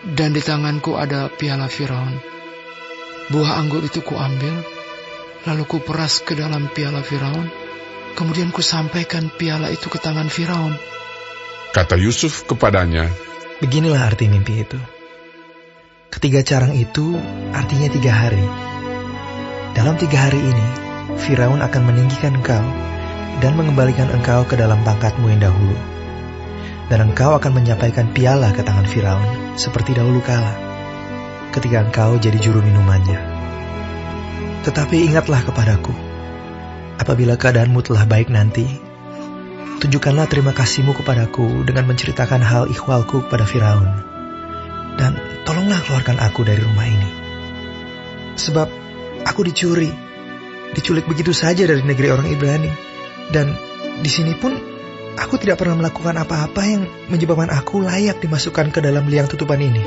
Dan di tanganku ada piala Firaun. Buah anggur itu kuambil, lalu kuperas ke dalam piala Firaun, kemudian kusampaikan piala itu ke tangan Firaun." Kata Yusuf kepadanya, "Beginilah arti mimpi itu. Ketiga carang itu artinya 3 hari. Dalam 3 hari ini, Firaun akan meninggikan engkau dan mengembalikan engkau ke dalam pangkatmu yang dahulu. Dan engkau akan menyampaikan piala ke tangan Firaun seperti dahulu kala, ketika engkau jadi juru minumannya. Tetapi ingatlah kepadaku, apabila keadaanmu telah baik nanti, tunjukkanlah terima kasihmu kepadaku dengan menceritakan hal ikhwalku kepada Firaun. Dan tolonglah keluarkan aku dari rumah ini. Sebab aku diculik begitu saja dari negeri orang Ibrani. Dan di sini pun aku tidak pernah melakukan apa-apa yang menyebabkan aku layak dimasukkan ke dalam liang tutupan ini."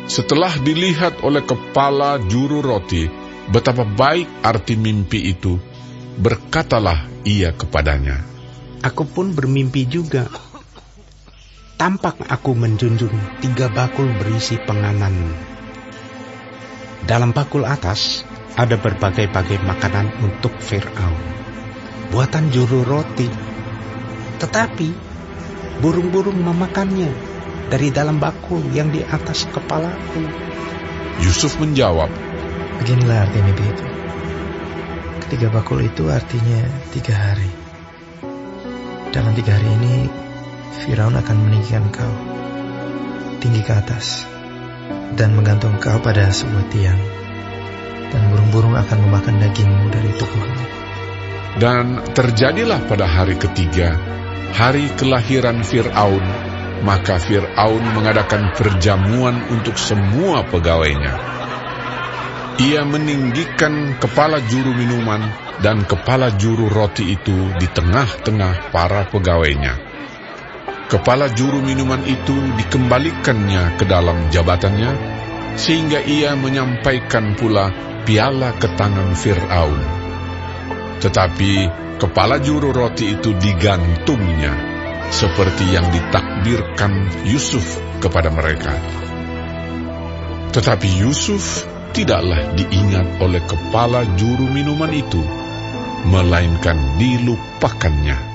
Setelah dilihat oleh kepala juru roti betapa baik arti mimpi itu, berkatalah ia kepadanya, "Aku pun bermimpi juga. Tampak aku menjunjung 3 bakul berisi penganan. Dalam bakul atas ada berbagai-bagai makanan untuk Fir'aun, buatan juru roti. Tetapi burung-burung memakannya dari dalam bakul yang di atas kepalaku." Yusuf menjawab, "Beginilah arti mimpi itu. Ketiga bakul itu artinya 3 hari. Dalam 3 hari ini, Firaun akan meninggikan kau tinggi ke atas dan menggantung kau pada sebuah tiang. Dan burung-burung akan memakan dagingmu dari tubuhmu." Dan terjadilah pada hari ketiga, hari kelahiran Fir'aun, maka Fir'aun mengadakan perjamuan untuk semua pegawainya. Ia meninggikan kepala juru minuman dan kepala juru roti itu di tengah-tengah para pegawainya. Kepala juru minuman itu dikembalikannya ke dalam jabatannya, sehingga ia menyampaikan pula piala ke tangan Fir'aun. Tetapi kepala juru roti itu digantungnya, seperti yang ditakdirkan Yusuf kepada mereka. Tetapi Yusuf tidaklah diingat oleh kepala juru minuman itu, melainkan dilupakannya.